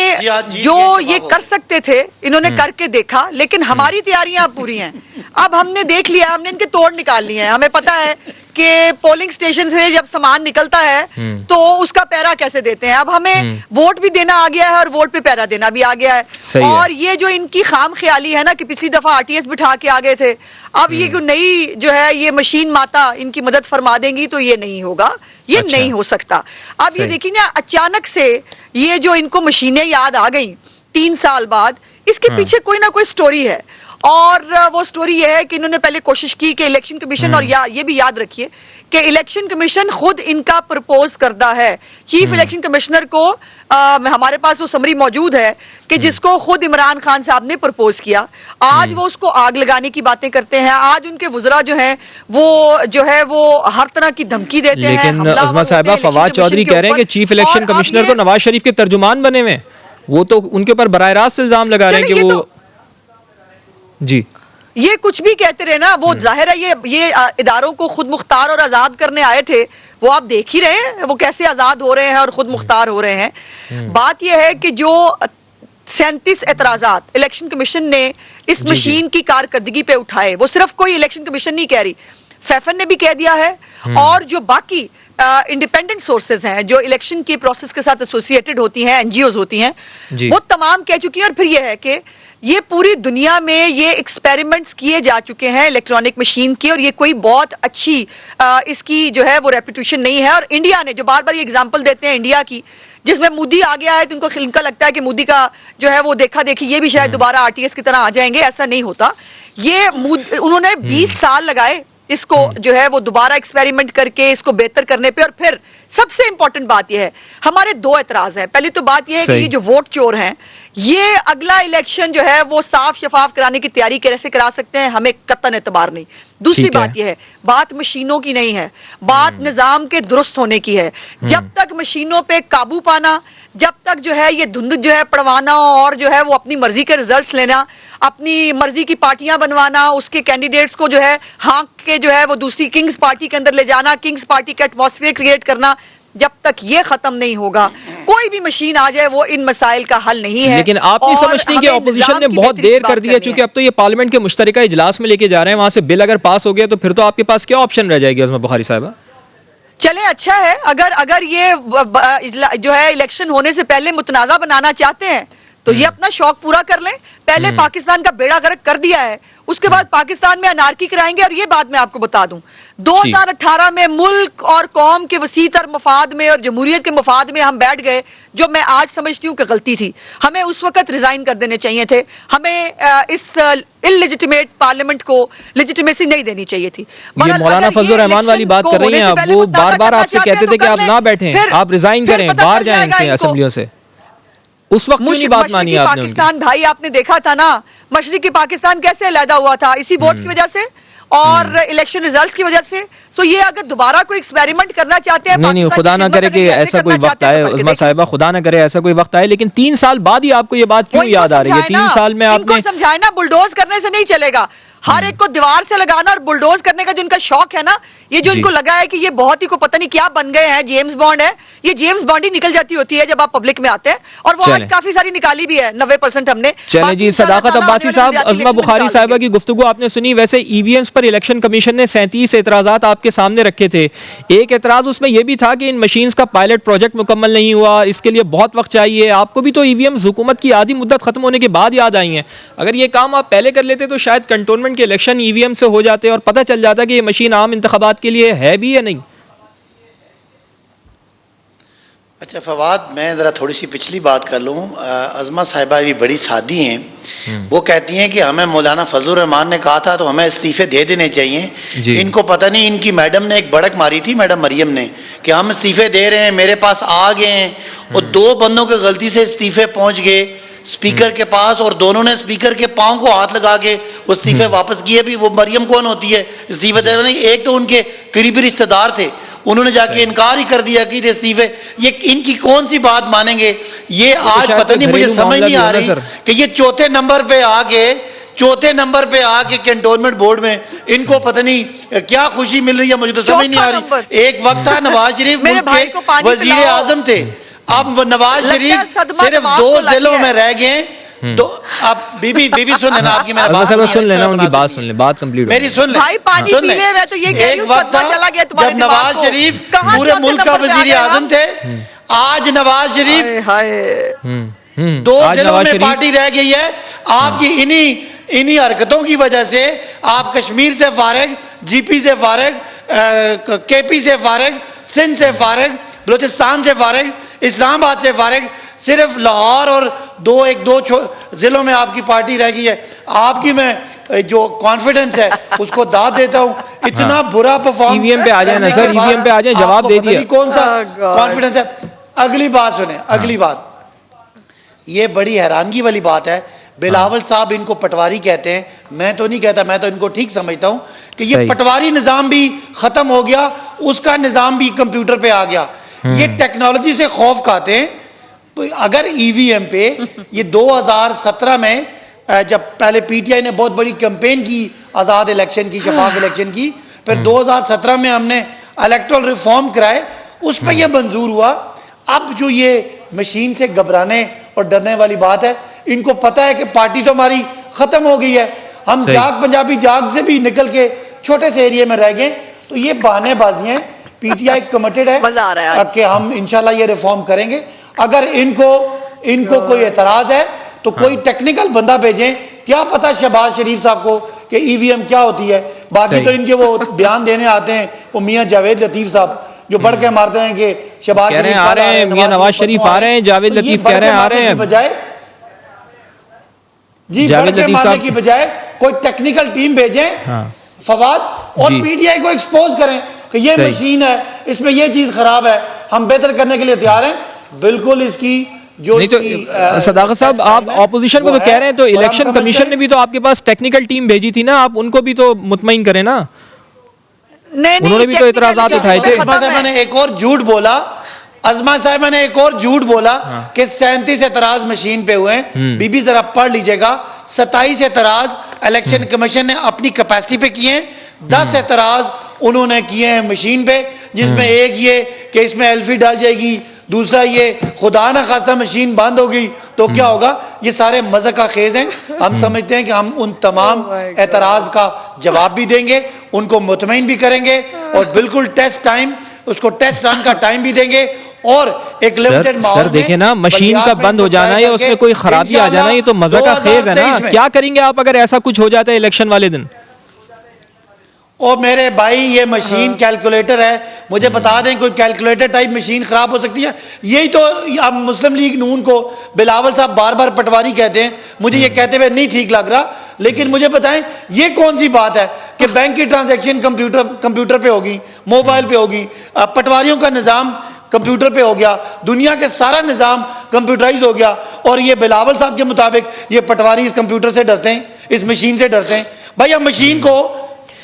Speaker 2: जो ये कर सकते थे इन्होंने करके देखा, लेकिन हमारी तैयारियां पूरी हैं। अब हमने देख लिया, हमने इनके तोड़ निकाल लिए हैं। हमें पता है कि पोलिंग स्टेशन से जब सामान निकलता है तो उसका पैरा कैसे देते हैं। अब हमें वोट भी देना आ गया है और वोट पे पैरा देना भी आ गया है। और ये जो इनकी खाम ख्याली है ना कि पिछली दफा आरटीएस बिठा के आ गए थे, अब ये नई जो है ये मशीन माता इनकी मदद फरमा देंगी तो ये नहीं होगा, ये नहीं हो सकता। अब ये देखिए ना, अचानक से ये जो इनको मशीनें याद आ गई 3 साल बाद, इसके पीछे कोई ना कोई स्टोरी है। और वो स्टोरी ये है कि इन्होंने पहले कोशिश की कि इलेक्शन कमीशन, और ये भी याद रखिए कि इलेक्शन कमीशन खुद इनका प्रपोज करता है। चीफ इलेक्शन कमिश्नर को हमारे पास वो समरी मौजूद है कि जिसको खुद इमरान खान साहब ने प्रपोज किया। आज वो उसको आग लगाने की बातें करते हैं। आज उनके वुज़रा जो हैं वो हर तरह की धमकी देते हैं।
Speaker 1: लेकिन अज़मा साहिबा, फवाद चौधरी कह रहे हैं कि चीफ इलेक्शन कमिश्नर तो नवाज शरीफ के तर्जुमान बने हुए, वो तो उनके ऊपर बराह रास्त इल्जाम लगा रहे हैं कि वो जी
Speaker 2: ये कुछ भी कहते रहे ना, वो जाहिर है ये इदारों को खुद मुख्तार और आजाद करने आए थे। वो आप देख ही रहे हैं वो कैसे आजाद हो रहे हैं और खुद मुख्तार हो रहे हैं। बात यह है कि जो 37 एतराजात इलेक्शन कमीशन ने इस मशीन की कारकर्दगी पे उठाए, वो सिर्फ कोई इलेक्शन कमीशन नहीं कह रही, फैफन ने भी कह दिया है और जो बाकी इंडिपेंडेंट सोर्सेज हैं जो इलेक्शन के प्रोसेस के साथ एसोसिएटेड होती हैं, एनजीओज होती हैं, वो तमाम कह चुकी हैं। और फिर यह है कि ये पूरी दुनिया में ये एक्सपेरिमेंट्स किए जा चुके हैं इलेक्ट्रॉनिक मशीन के, और ये कोई बहुत अच्छी इसकी जो है वो रेपुटेशन नहीं है। और इंडिया ने जो बार बार ये एग्जांपल देते हैं इंडिया की, जिसमें मोदी आ गया है तो इनका लगता है कि मोदी का जो है वो देखा देखी ये भी शायद दोबारा आरटीएस की तरह आ जाएंगे। ऐसा नहीं होता। ये उन्होंने 20 साल लगाए इसको जो है वो दोबारा एक्सपेरिमेंट करके इसको बेहतर करने पे। और फिर सबसे इंपॉर्टेंट बात यह है, हमारे 2 एतराज हैं। पहली तो बात यह है कि ये जो वोट चोर हैं, ये अगला इलेक्शन जो है वो साफ शफाफ कराने की तैयारी कैसे करा सकते हैं, हमें कतन एतबार नहीं। दूसरी बात यह है, बात मशीनों की नहीं है, बात निजाम के दुरुस्त होने की है। जब तक मशीनों पे काबू पाना, जब तक जो है ये धुंध जो है पड़वाना और जो है वो अपनी मर्जी के रिजल्ट्स लेना, अपनी मर्जी की पार्टियां बनवाना, उसके कैंडिडेट्स को जो है हाँक के जो है वो दूसरी किंग्स पार्टी के अंदर ले जाना, किंग्स पार्टी का एटमॉस्फेयर क्रिएट करना, जब तक ये खत्म नहीं होगा कोई भी मशीन आ जाए वो इन मसाइल का हल नहीं है।
Speaker 1: लेकिन आप नहीं समझती कि ऑपोजिशन ने बहुत देर कर दिया, चूंकि अब तो ये पार्लियामेंट के मुश्तरका इजलास में लेके जा रहे हैं, वहां से बिल अगर पास हो गया तो फिर तो आपके पास क्या ऑप्शन रह जाएगी अज़मा बुखारी साहिबा?
Speaker 2: चले, अच्छा है। अगर अगर ये जो है इलेक्शन होने से पहले मुतनाज़ा बनाना चाहते हैं तो ये अपना शौक पूरा कर लें। पहले पाकिस्तान का बेड़ा गर्क कर दिया है, उसके बाद पाकिस्तान में अनारकी कराएंगे। और ये बात मैं आपको बता दूं, 2018 में मुल्क और कौम के वसीतर मफाद में और जमहूरियत के मफाद में हम बैठ गए, जो मैं आज समझती हूँ कि गलती थी। हमें उस वक्त रिजाइन कर देने चाहिए थे। हमें इस इललेजिटिमेट पार्लियामेंट को लेजिटिमेसी नहीं देनी चाहिए थी।
Speaker 1: ये मौलाना फजलुर रहमान वाली बात कर रही हैं आप, वो बार बार आपसे कहते थे कि आप ना बैठें, आप रिजाइन करें, बाहर जाएं इनसे असेंबलियों से। उस वक्त क्यों नहीं बात मानी आपने उनकी?
Speaker 2: पाकिस्तान भाई, आपने देखा था ना मशरिकी पाकिस्तान कैसे अलहदा हुआ था, इसी वोट की वजह से और इलेक्शन रिजल्ट्स की वजह से। सो ये अगर दोबारा कोई एक्सपेरिमेंट करना चाहते हैं,
Speaker 1: नहीं खुदा ना करे कि ऐसा कोई वक्त आए उस्मा साहिबा, खुदा ना करे ऐसा कोई वक्त आए। लेकिन 3 साल बाद ही आपको ये बात क्यों याद आ रही है? 3 साल में आपने
Speaker 2: समझाया ना, बुलडोज करने से नहीं चलेगा। हर एक को दीवार से लगाना और बुलडोज करने का जो इनका शौक है ना, ये जो इनको लगा है कि ये बहुत ही को पता नहीं क्या बन गए हैं, जेम्स बॉन्ड है। ये जेम्स बॉन्ड ही निकल जाती होती है जब आप पब्लिक में आते हैं, और वो आज काफी सारी निकाली भी है, 90% हमने।
Speaker 1: चले जी, सदाकत अब्बासी साहब, अज़मा बुखारी साहिबा की गुफ्तगू आपने सुनी। वैसे ईवीएम्स पर इलेक्शन कमीशन ने 37 एतराज़ात आपके सामने रखे थे। एक एतराज उसमें यह भी था कि इन मशीन्स का पायलट प्रोजेक्ट मुकम्मल नहीं हुआ, इसके लिए बहुत वक्त चाहिए। आपको भी तो ईवीएम्स हुकूमत की आधी मुद्दत खत्म होने के बाद याद आई हैं। अगर ये काम आप पहले कर लेते तो शायद कंटोनमेंट के इलेक्शन ईवीएम से हो जाते और पता चल जाता कि ये मशीन आम इंतखाबात के लिए है भी या नहीं।
Speaker 3: अच्छा फवाद, मैं ज़रा थोड़ी सी पिछली बात कर लूँ। अज़मा साहिबा भी बड़ी सादी हैं। वो कहती हैं कि हमें मौलाना फजलुर रहमान ने कहा था तो हमें इस्तीफे दे देने चाहिए। इनको पता नहीं, इनकी मैडम ने एक बड़क मारी थी, मैडम मरियम ने, कि हम इस्तीफे दे रहे हैं, मेरे पास आ गए हैं। और 2 बंदों के गलती से इस्तीफे पहुंच गए स्पीकर के पास, और दोनों ने स्पीकर के पांव को हाथ लगा के वो इस्तीफे वापस किए। भी वो मरियम कौन होती है इस्तीफे देने? नहीं, एक तो उनके करीबी रिश्तेदार थे, उन्होंने जाके इनकार ही कर दिया कि इस्तीफे। ये इनकी कौन सी बात मानेंगे? ये आज पता नहीं, मुझे समझ नहीं आ रही कि ये चौथे नंबर पे आके कैंटोनमेंट बोर्ड में इनको पता नहीं क्या खुशी मिल रही है, मुझे तो समझ नहीं आ रही। एक वक्त था नवाज शरीफ वजीर आजम थे, अब नवाज शरीफ सिर्फ 2 जिलों में रह गए। तो आप बीबी सुन लेना, आपकी मैंने बात
Speaker 1: सुन लेना, उनकी बात सुन ले, बात कंप्लीट
Speaker 3: मेरी सुन ले।
Speaker 2: भाई पानी पी ले, मैं तो ये कह रही हूं, सदमा चला गया तुम्हारे
Speaker 3: जब नवाज शरीफ पूरे मुल्क का वजीर आजम थे। आज नवाज शरीफ 2 जिलों में पार्टी रह गई है। आपकी इन्हीं हरकतों की वजह से आप कश्मीर से फारिग, जीपी से फारिग, केपी से फारिग, सिंध से फारिग, बलूचिस्तान से फारिग, इस्लामाबाद से फारिग, सिर्फ लाहौर और 2 जिलों में आपकी पार्टी रह गई है। आपकी मैं जो कॉन्फिडेंस है उसको दाद देता हूं। इतना बुरा परफॉर्म,
Speaker 1: ईवीएम पे आ जाए ना सर, ईवीएम पे आ जाए, जवाब दे दिया।
Speaker 3: कौन सा कॉन्फिडेंस है? अगली बात सुने, अगली बात, ये बड़ी हैरानगी वाली बात है। बिलावल साहब इनको पटवारी कहते हैं, मैं तो नहीं कहता, मैं तो इनको ठीक समझता हूं कि ये पटवारी निजाम भी खत्म हो गया, उसका निजाम भी कंप्यूटर पे आ गया। ये टेक्नोलॉजी से खौफ खाते हैं। अगर ईवीएम पे ये 2017 में जब पहले पीटीआई ने बहुत बड़ी कैंपेन की आजाद इलेक्शन की, शफाफ इलेक्शन की, फिर 2017 में हमने इलेक्टोरल रिफॉर्म कराए, उस पर यह मंजूर हुआ। अब जो ये मशीन से घबराने और डरने वाली बात है, इनको पता है कि पार्टी तो हमारी खत्म हो गई है, हम जाग पंजाबी जाग से भी निकल के छोटे से एरिया में रह गए। तो ये बहानेबाजियां। पीटीआई कमिटेड है कि हम इंशाल्लाह ये रिफॉर्म करेंगे। अगर इनको कोई एतराज है तो कोई टेक्निकल बंदा भेजें, क्या पता शहबाज शरीफ साहब को कि ईवीएम क्या होती है। बाकी तो इनके वो बयान देने आते हैं, वो मियां जावेद लतीफ साहब जो बढ़ के मारते हैं कि शहबाज शरीफ
Speaker 1: आ रहे हैं, मियां नवाज शरीफ आ रहे हैं, जावेद लतीफ कह रहे हैं आ रहे हैं,
Speaker 3: बजाय जी जावेद लतीफ साहब की बजाय कोई टेक्निकल टीम भेजें फवाद, और पीटीआई को एक्सपोज करें कि ये मशीन है, इसमें ये चीज खराब है, हम बेहतर करने के लिए तैयार हैं। बिल्कुल इसकी जो
Speaker 1: नहीं तो सदाकत साहब, आप ऑपोजिशन को तो कह रहे हैं, तो इलेक्शन कमीशन ने भी तो आपके पास टेक्निकल टीम भेजी थी ना, आप उनको भी तो मुतमईन करें ना।
Speaker 2: नहीं,
Speaker 1: उन्होंने भी तो इतराजात उठाए थे।
Speaker 3: मैंने एक और झूठ बोला, अज़मा साहब ने एक और झूठ बोला कि 37 एतराज मशीन पे हुए हैं। बीबी जरा पढ़ लीजिएगा, 27 एतराज इलेक्शन कमीशन ने अपनी कैपेसिटी पे किए हैं, 10 एतराज उन्होंने किए हैं मशीन पे, जिसमें एक ये कि इसमें एल्फी डाल जाएगी, दूसरा ये खुदा ना खासा मशीन बंद हो गई तो क्या होगा। ये सारे मज़ाक का खेज हैं। हम समझते हैं कि हम उन तमाम एतराज का जवाब भी देंगे, उनको मुतमईन भी करेंगे, और बिल्कुल टेस्ट टाइम उसको टेस्ट रन का टाइम भी देंगे और एक लिमिटेड
Speaker 1: सर देखिए ना, मशीन का बंद हो जाना या उसमें कोई खराबी आ जाना, ये तो मजा का खेज है ना। क्या करेंगे आप अगर ऐसा कुछ हो जाता है इलेक्शन वाले दिन?
Speaker 3: ओ मेरे भाई, ये मशीन कैलकुलेटर है, मुझे बता दें कोई कैलकुलेटर टाइप मशीन खराब हो सकती है? यही तो अब मुस्लिम लीग नून को बिलावल साहब बार बार पटवारी कहते हैं, मुझे ये कहते हुए नहीं ठीक लग रहा। लेकिन मुझे बताएं, ये कौन सी बात है कि बैंक की ट्रांजैक्शन कंप्यूटर पे होगी, मोबाइल पे होगी, पटवारियों का निजाम कंप्यूटर पे हो गया, दुनिया के सारा निजाम कंप्यूटराइज हो गया, और ये बिलावल साहब के मुताबिक ये पटवारी इस कंप्यूटर से डरते हैं, इस मशीन से डरते हैं। भाई अब मशीन को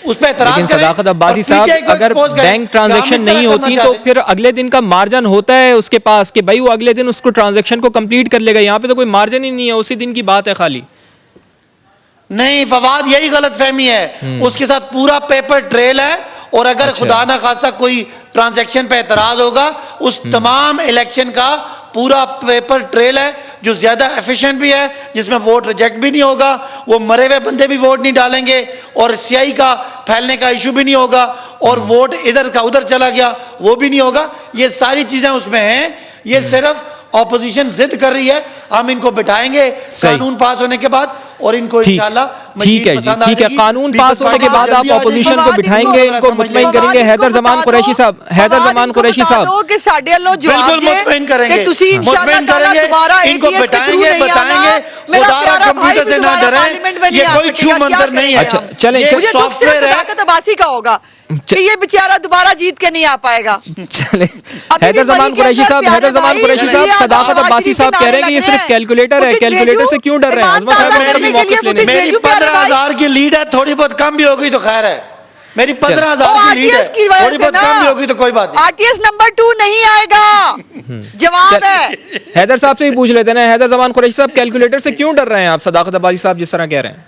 Speaker 3: उस पर एतराज
Speaker 1: लेकिन
Speaker 3: करें।
Speaker 1: सदाकत अब्बासी साहब, अगर बैंक ट्रांजैक्शन नहीं होती तो फिर अगले दिन का मार्जिन होता है उसके पास कि भाई वो अगले दिन उसको ट्रांजैक्शन को कंप्लीट कर लेगा। यहाँ पे तो कोई मार्जिन ही नहीं है, उसी दिन की बात है खाली।
Speaker 3: नहीं फवाद, यही गलत फहमी है। उसके साथ पूरा पेपर ट्रेल है, और अगर खुदा ना खास्ता कोई ट्रांजैक्शन पे एतराज होगा, उस तमाम इलेक्शन का पूरा पेपर ट्रेल है जो ज्यादा एफिशिएंट भी है, जिसमें वोट रिजेक्ट भी नहीं होगा, वो मरे हुए बंदे भी वोट नहीं डालेंगे, और स्याही का फैलने का इशू भी नहीं होगा, और वोट इधर का उधर चला गया वो भी नहीं होगा। ये सारी चीजें उसमें हैं। ये सिर्फ ऑपोजिशन जिद कर रही है, हम इनको बिठाएंगे कानून पास होने के बाद, और इनको इंशाल्लाह
Speaker 1: ठीक है जी, ठीक है, कानून पास होने के बाद आप ऑपोजिशन को बिठाएंगे, इनको मुतमईन करेंगे। हैदर जमान कुरैशी साहब, हैदर जमान कुरैशी साहब,
Speaker 2: कि साडे अल्लों जवाब
Speaker 3: बिल्कुल मुतमईन करेंगे,
Speaker 2: कि तुसी इंशाल्लाह ताला दोबारा
Speaker 3: इनको
Speaker 2: ATS के थ्रू
Speaker 3: बिठाएंगे,
Speaker 2: नहीं आना।
Speaker 3: बताएंगे,
Speaker 2: मेरा
Speaker 3: खुदा
Speaker 2: प्यारा भाई
Speaker 3: कंप्यूटर से ना
Speaker 2: दोबारा
Speaker 3: डरें,
Speaker 2: पार्लियामेंट में नहीं
Speaker 3: ये
Speaker 2: आ
Speaker 3: कोई
Speaker 2: सकेगा,
Speaker 3: छू मंतर
Speaker 2: क्या
Speaker 3: नहीं
Speaker 2: करें?
Speaker 3: है।
Speaker 1: अच्छा, चलें,
Speaker 2: मुझे दुख सिर्फ
Speaker 3: सॉफ्टवेयर है।
Speaker 2: सदाकत अब्बासी का होगा कि ये बेचारा दोबारा जीत के नहीं आ पाएगा।
Speaker 1: चले हैदर जमान कुरैशी साहब, हैदर जमान कुरैशी साहब, सदाकत अब्बासी साहब कह रहे हैं कि ये सिर्फ कैलकुलेटर है, कैलकुलेटर से क्यों डर रहे हैं? आजमा साहब ने अपनी मौक़िफ़ लेने दें।
Speaker 3: मेरी 15,000 की लीड है, थोड़ी बहुत कम भी होगी तो खैर है। मेरी 15,000 की लीड है, थोड़ी बहुत कम भी होगी तो कोई बात नहीं।
Speaker 2: RTS नंबर 2 नहीं आएगा, जवाब है।
Speaker 1: हैदर साहब से ही पूछ लेते हैं। हैदर जमान कुरैशी साहब, कैलकुलेटर से क्यों डर रहे हैं आप, सदाकत अब्बासी साहब जिस तरह कह रहे हैं?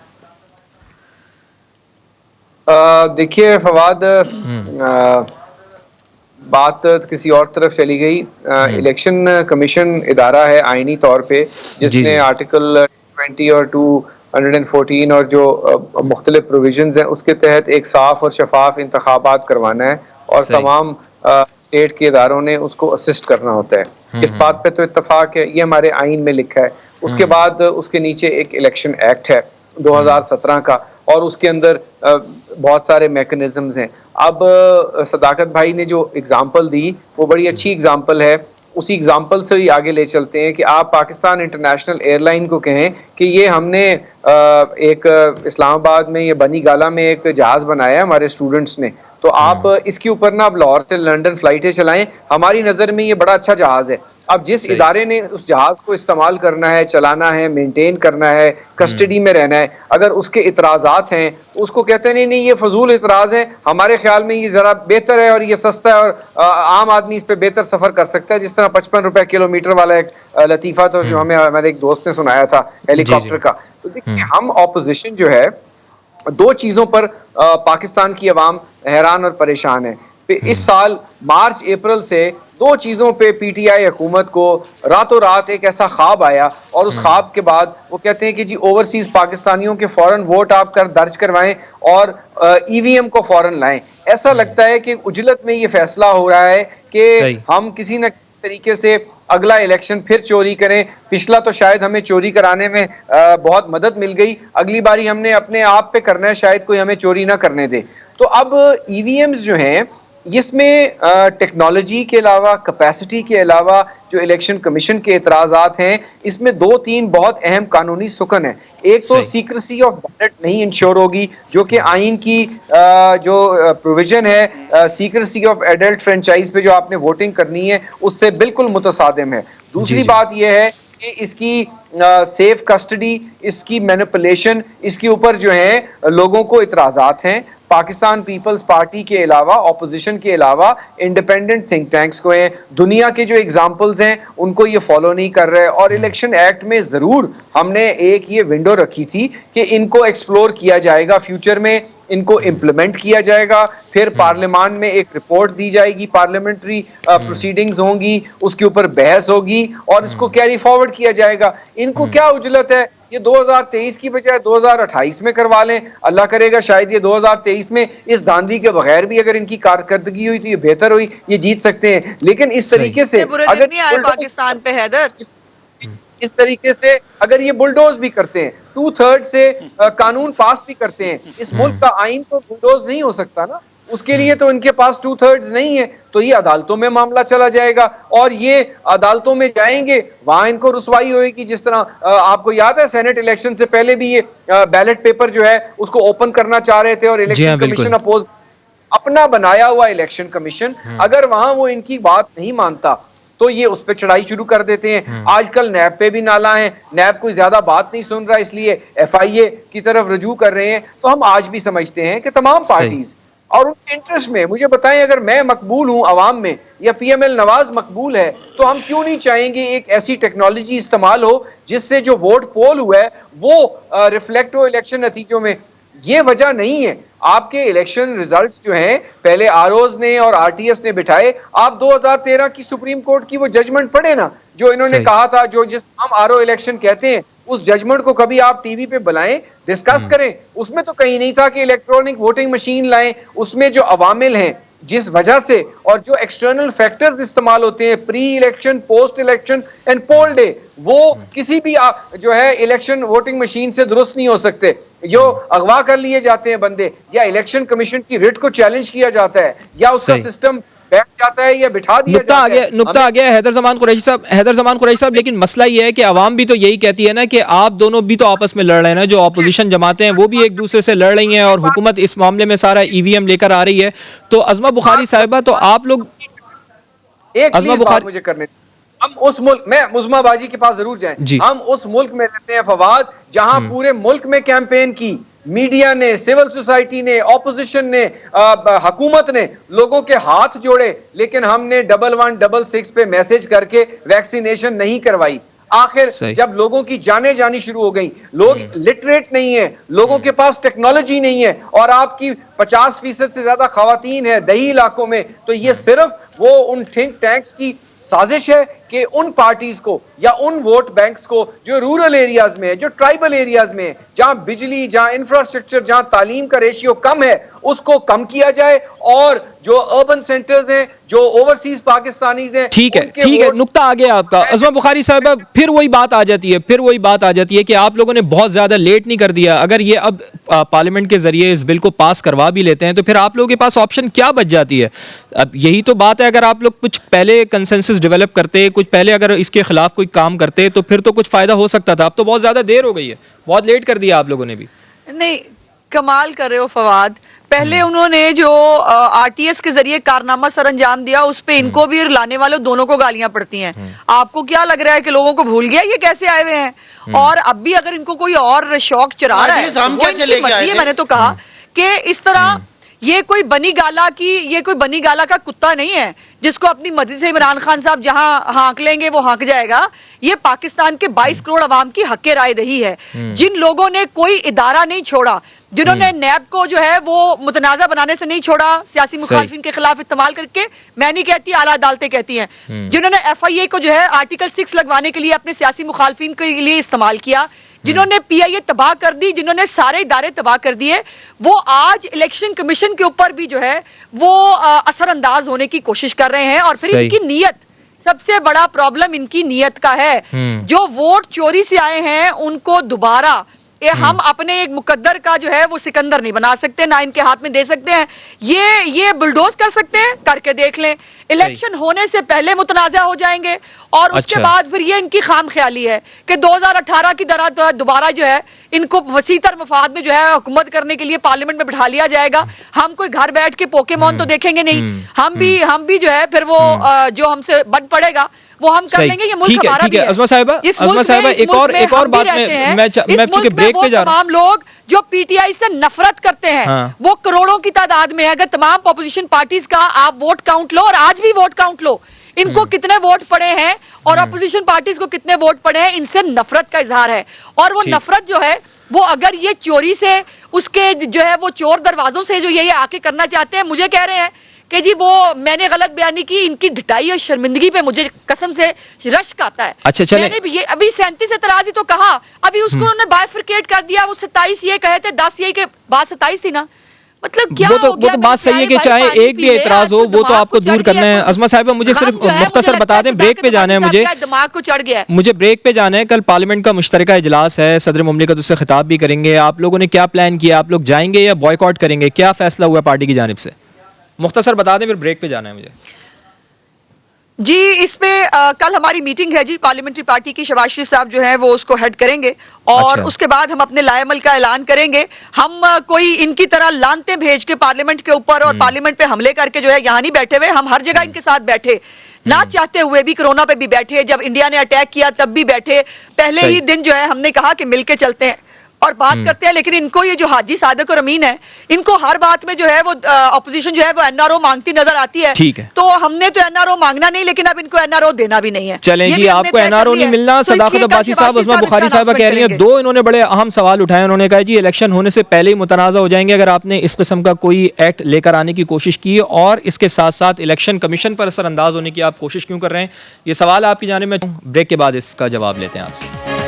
Speaker 4: देखिए फवाद, बात किसी और तरफ चली गई। इलेक्शन कमीशन इदारा है आईनी तौर पे, जिसने आर्टिकल 20 और 214 और जो मुख्तलिफ प्रोविजंस हैं उसके तहत एक साफ और शफाफ इंतखाबात करवाना है, और तमाम स्टेट के इदारों ने उसको असिस्ट करना होता है। इस बात पे तो इत्तफाक है, ये हमारे आइन में लिखा है। उसके बाद उसके नीचे एक इलेक्शन एक्ट है 2017 का, और उसके अंदर बहुत सारे मैकेनिज्म्स हैं। अब सदाकत भाई ने जो एग्जांपल दी वो बड़ी अच्छी एग्जांपल है। उसी एग्जांपल से ही आगे ले चलते हैं कि आप पाकिस्तान इंटरनेशनल एयरलाइन को कहें कि ये हमने एक इस्लामाबाद में, ये बनी गाला में एक जहाज़ बनाया है हमारे स्टूडेंट्स ने, तो आप इसके ऊपर ना अब लाहौर से लंदन फ्लाइटें चलाएं, हमारी नज़र में ये बड़ा अच्छा जहाज़ है। अब जिस इदारे ने उस जहाज़ को इस्तेमाल करना है, चलाना है, मेंटेन करना है, कस्टडी में रहना है, अगर उसके इतराज़ात हैं तो उसको कहते हैं नहीं नहीं ये फजूल इतराज़ है, हमारे ख्याल में ये ज़रा बेहतर है और ये सस्ता है और आम आदमी इस पर बेहतर सफ़र कर सकता है। जिस तरह 55 रुपए किलोमीटर वाला एक लतीफ़ा था जो हमें हमारे एक दोस्त ने सुनाया था हेलीकॉप्टर का। तो देखिए, हम ऑपोजिशन जो है दो चीज़ों पर पाकिस्तान की अवाम हैरान और परेशान है। इस साल मार्च अप्रैल से दो चीज़ों पे पीटीआई हुकूमत को रातों रात एक ऐसा ख्वाब आया, और उस ख्वाब के बाद वो कहते हैं कि जी ओवरसीज पाकिस्तानियों के फौरन वोट आप कर दर्ज करवाएं और ईवीएम को फौरन लाएं। ऐसा लगता है कि उजलत में ये फैसला हो रहा है कि हम किसी न किसी तरीके से अगला इलेक्शन फिर चोरी करें। पिछला तो शायद हमें चोरी कराने में बहुत मदद मिल गई, अगली बारी हमने अपने आप पे करना है, शायद कोई हमें चोरी ना करने दे। तो अब ईवीएम्स जो हैं इसमें टेक्नोलॉजी के अलावा, कैपेसिटी के अलावा जो इलेक्शन कमीशन के एतराज़ात हैं, इसमें दो तीन बहुत अहम कानूनी सुकन है। एक तो सीक्रेसी ऑफ बैलेट नहीं इंश्योर होगी, जो कि आइन की जो प्रोविजन है सीक्रेसी ऑफ एडल्ट फ्रेंचाइज पे जो आपने वोटिंग करनी है उससे बिल्कुल मुतसादिम है। दूसरी बात यह है कि इसकी सेफ कस्टडी, इसकी मैनिपुलेशन, इसके ऊपर जो है लोगों को इतराज़ात हैं। पाकिस्तान पीपल्स पार्टी के अलावा, ऑपोजिशन के अलावा इंडिपेंडेंट थिंक टैंक्स को हैं, दुनिया के जो एग्जांपल्स हैं उनको ये फॉलो नहीं कर रहे। और इलेक्शन एक्ट में ज़रूर हमने एक ये विंडो रखी थी कि इनको एक्सप्लोर किया जाएगा, फ्यूचर में इनको इम्प्लीमेंट किया जाएगा, फिर पार्लियामान में एक रिपोर्ट दी जाएगी, पार्लियामेंट्री प्रोसीडिंग्स होंगी, उसके ऊपर बहस होगी और इसको कैरी फॉरवर्ड किया जाएगा। इनको क्या उजलत है ये 2023 की बजाय 2028 में करवा लें। अल्लाह करेगा शायद ये 2023 में इस धांधली के बगैर भी अगर इनकी कारकर्दगी हुई तो ये बेहतर हुई, ये जीत सकते हैं। लेकिन इस तरीके से अगर
Speaker 2: नहीं आए पाकिस्तान पे हैदर,
Speaker 4: इस तरीके से अगर ये बुलडोज भी करते हैं, 2/3 से कानून पास भी करते हैं, इस मुल्क का आइन तो बुलडोज नहीं हो सकता ना, उसके लिए तो इनके पास 2/3 नहीं है, तो ये अदालतों में मामला चला जाएगा और ये अदालतों में जाएंगे, वहां इनको रुसवाई होगी। जिस तरह आपको याद है सेनेट इलेक्शन से पहले भी ये बैलेट पेपर जो है उसको ओपन करना चाह रहे थे और इलेक्शन कमीशन अपोज, अपना बनाया हुआ इलेक्शन कमीशन अगर वहां वो इनकी बात नहीं मानता तो ये उस पर चढ़ाई शुरू कर देते हैं। आजकल नैब पे भी नाला है, नैब कोई ज्यादा बात नहीं सुन रहा इसलिए FIA की तरफ रजू कर रहे हैं। तो हम आज भी समझते हैं कि तमाम पार्टीज और उनके इंटरेस्ट में, मुझे बताएं अगर मैं मकबूल हूं अवाम में या PML नवाज मकबूल है तो हम क्यों नहीं चाहेंगे एक ऐसी टेक्नोलॉजी इस्तेमाल हो जिससे जो वोट पोल हुआ है वो रिफ्लेक्ट हो इलेक्शन नतीजों में। ये वजह नहीं है। आपके इलेक्शन रिजल्ट्स जो हैं पहले ROs ने और RTS ने बिठाए, आप 2013 की सुप्रीम कोर्ट की वो जजमेंट पढ़े ना, जो इन्होंने कहा था, जो जिस हम RO इलेक्शन कहते हैं, उस जजमेंट को कभी आप टीवी पे बुलाएं, डिस्कस करें। उसमें तो कहीं नहीं था कि इलेक्ट्रॉनिक वोटिंग मशीन लाएं। उसमें जो अवामिल हैं जिस वजह से और जो एक्सटर्नल फैक्टर्स इस्तेमाल होते हैं, pre election, post election and poll day, वो किसी भी जो है इलेक्शन वोटिंग मशीन से दुरुस्त नहीं हो सकते। जो अगवा कर लिए जाते हैं बंदे, या इलेक्शन कमीशन की रिट को चैलेंज किया जाता है, या उसका सिस्टम बैठ जाता है या बिठा दिया जाता है।
Speaker 1: नुक्ता आ गया हैदर जमान कुरैशी साहब, लेकिन मसला ये है कि आवाम भी तो यही कहती है ना कि आप दोनों भी तो आपस में लड़ रहे हैं ना, जो ऑपोजिशन जमाते हैं वो भी एक दूसरे से लड़ रही हैं और हुकूमत इस मामले में सारा EVM लेकर आ रही है। तो अज़मा बुखारी साहिबा, तो आप लोग
Speaker 4: अज़मा बुखारी मुझे करने, हम उस मुल्क में उज़मा बाजी के पास जरूर जाएं, हम उस मुल्क में रहते हैं फवाद जहां पूरे मुल्क में कैंपेन की, मीडिया ने, सिविल सोसाइटी ने, ऑपोजिशन ने, हुकूमत ने लोगों के हाथ जोड़े, लेकिन हमने 1166 पे मैसेज करके वैक्सीनेशन नहीं करवाई। आखिर जब लोगों की जाने जानी शुरू हो गई, लोग लिटरेट नहीं है, लोगों के पास टेक्नोलॉजी नहीं है और आपकी 50% से ज्यादा खवातीन है दही इलाकों में, तो ये सिर्फ वो उन थिंक टैंक्स की साजिश है कि उन पार्टीज को या उन वोट बैंक्स को जो रूरल एरियाज में है, जो ट्राइबल एरियाज में है, जहां बिजली, जहां इंफ्रास्ट्रक्चर, जहां तालीम का रेशियो कम है, उसको कम किया जाए और जो अर्बन सेंटर्स हैं, जो ओवरसीज पाकिस्तानीज हैं,
Speaker 1: ठीक है, नुक्ता आ गया आपका। अज़मा बुखारी साहब, फिर वही बात आ जाती है कि आप लोगों ने बहुत ज्यादा लेट नहीं कर दिया। अगर ये अब पार्लियामेंट के जरिए इस बिल को पास करवा भी लेते हैं तो फिर आप लोगों के पास ऑप्शन क्या बच जाती है? अब यही तो बात है, अगर आप लोग कुछ पहले कंसेंसस डेवलप करते, कुछ पहले अगर इसके खिलाफ कोई काम करते तो फिर तो कुछ फायदा हो सकता था। अब तो बहुत ज्यादा देर हो गई है, बहुत लेट कर दिया आप लोगों ने भी।
Speaker 2: नहीं, कमाल कर रहे हो फवाद। पहले उन्होंने जो RTS के जरिए कारनामा सर अंजाम दिया, उस पे इनको भी लाने वालों दोनों को गालियां पड़ती हैं। आपको क्या लग रहा है कि लोगों को भूल गया ये कैसे आए हुए हैं? और अब भी अगर इनको कोई और शौक चढ़ा रहा है, वो इनकी मर्जी है। मैंने तो कहा कि इस तरह ये कोई बनी गाला का कुत्ता नहीं है जिसको अपनी मर्जी से इमरान खान साहब जहां हाँक लेंगे वो हाँक जाएगा। ये पाकिस्तान के 22 करोड़ अवाम की हक राय रही है। जिन लोगों ने कोई इदारा नहीं छोड़ा, जिन्होंने नैब को जो है वो मुतनाज़ा बनाने से नहीं छोड़ा, सियासी मुखालिफिन के खिलाफ इस्तेमाल करके, मैं नहीं कहती, आला अदालतें कहती हैं, जिन्होंने FIA को जो है आर्टिकल 6 लगवाने के लिए अपने सियासी मुखालिफिन के लिए इस्तेमाल किया, जिन्होंने PIA तबाह कर दी, जिन्होंने सारे इदारे तबाह कर दिए, वो आज इलेक्शन कमीशन के ऊपर भी जो है वो असरअंदाज होने की कोशिश कर रहे हैं। और फिर इनकी नीयत, सबसे बड़ा प्रॉब्लम इनकी नीयत का है। जो वोट चोरी से आए हैं उनको दोबारा हम अपने एक मुकद्दर का जो है वो सिकंदर नहीं बना सकते, ना इनके हाथ में दे सकते हैं। ये बुलडोज कर सकते हैं, करके देख लें। इलेक्शन होने से पहले मुतनाज़ा हो जाएंगे और उसके बाद फिर ये इनकी खाम ख्याली है कि 2018 की तरह दोबारा जो है इनको वसीतर मफाद में जो है हुकूमत करने के लिए पार्लियामेंट में बिठा लिया जाएगा। हम कोई घर बैठ के पोकेमॉन तो देखेंगे नहीं, हम भी जो है फिर वो जो हमसे बन पड़ेगा वो हम कर लेंगे। ये मुल्क हमारा भी है।
Speaker 1: अज़मा साहिबा, एक और बात मैं चूंकि ब्रेक पे जा रहा हूं।
Speaker 2: तमाम लोग जो PTI से नफरत करते हैं वो करोड़ों की तादाद में है। अगर तमाम अपोजिशन पार्टीज का आप वोट काउंट लो और आज भी वोट काउंट लो, इनको कितने वोट पड़े हैं और अपोजिशन पार्टीज को कितने वोट पड़े हैं, इनसे नफरत का इजहार है। और वो नफरत जो है वो अगर ये चोरी से, उसके जो है वो चोर दरवाजों से जो ये आके करना चाहते हैं, मुझे कह रहे हैं कि जी वो मैंने गलत बयानी की, इनकी ढिठाई और शर्मिंदगी पे मुझे कसम से रश्क आता है।
Speaker 1: अच्छा चलें।
Speaker 2: मैंने भी ये अभी 37 एतराज ही तो कहा, अभी उसको उन्होंने बाइफरकेट कर दिया, वो 27 ये कहे थे, 10 ये के बाद 27 थी ना, मतलब क्या
Speaker 1: वो
Speaker 2: हो गया?
Speaker 1: तो बात सही है कि चाहे एक भी एतराज हो वो तो आपको दूर करना है। अजमा साहिबा मुझे सिर्फ मुख्तसर बता दें, ब्रेक पे जाना है मुझे,
Speaker 2: दिमाग को चढ़ गया है।
Speaker 1: मुझे ब्रेक पे जाना है। कल पार्लियामेंट का मुश्तरका इजलास है, सदर मुमलिकत उससे खिताब भी करेंगे। आप लोगों ने क्या प्लान किया? आप लोग जाएंगे या बॉयकॉट करेंगे? क्या फैसला हुआ पार्टी की जानिब से? मुख्तसर बता दें, फिर ब्रेक पे जाना है मुझे।
Speaker 2: जी इस पे कल हमारी मीटिंग है जी, पार्लियामेंट्री पार्टी की। शहबाज शरीफ साहब जो है वो उसको हेड करेंगे और
Speaker 1: अच्छा।
Speaker 2: उसके बाद हम अपने लाएमल का ऐलान करेंगे। हम कोई इनकी तरह लानते भेज के पार्लियामेंट के ऊपर और पार्लियामेंट पे हमले करके जो है यहाँ नहीं बैठे हुए, हम हर जगह इनके साथ बैठे, ना चाहते हुए भी कोरोना पे भी बैठे, जब इंडिया ने अटैक किया तब भी बैठे, पहले
Speaker 1: सही।
Speaker 2: ही दिन जो है हमने कहा कि मिलके चलते हैं और बात करते हैं। लेकिन इनको ये जो हाजी सादिक और अमीन है, इनको हर बात में जो है वो ऑपोजिशन जो है वो एनआरओ मांगती नजर आती है।
Speaker 1: ठीक है।
Speaker 2: तो हमने तो एनआरओ मांगना नहीं, लेकिन अब इनको एनआरओ देना भी नहीं है।
Speaker 1: चलें
Speaker 2: ये
Speaker 1: जी,
Speaker 2: भी हमने
Speaker 1: आपको
Speaker 2: तय कर
Speaker 1: एनआरओ
Speaker 2: लिया
Speaker 1: नहीं
Speaker 2: है।
Speaker 1: मिलना।
Speaker 2: तो
Speaker 1: सदाकत
Speaker 2: इसलिए
Speaker 1: अब्बासी
Speaker 2: कल
Speaker 1: साहब, उस्मा
Speaker 2: इसका
Speaker 1: बुखारी साहबा कह रही हैं,
Speaker 2: announcement
Speaker 1: दो इन्होंने बड़े अहम सवाल उठाए। उन्होंने कहा जी इलेक्शन होने से पहले ही मुतनाज़ा हो जाएंगे अगर आपने इस किस्म का कोई एक्ट लेकर आने की कोशिश की, और इसके साथ साथ इलेक्शन कमीशन पर असरअंदाज होने की आप कोशिश क्यों कर रहे हैं? ये सवाल आपकी जानिब में, ब्रेक के बाद इसका जवाब लेते हैं आपसे।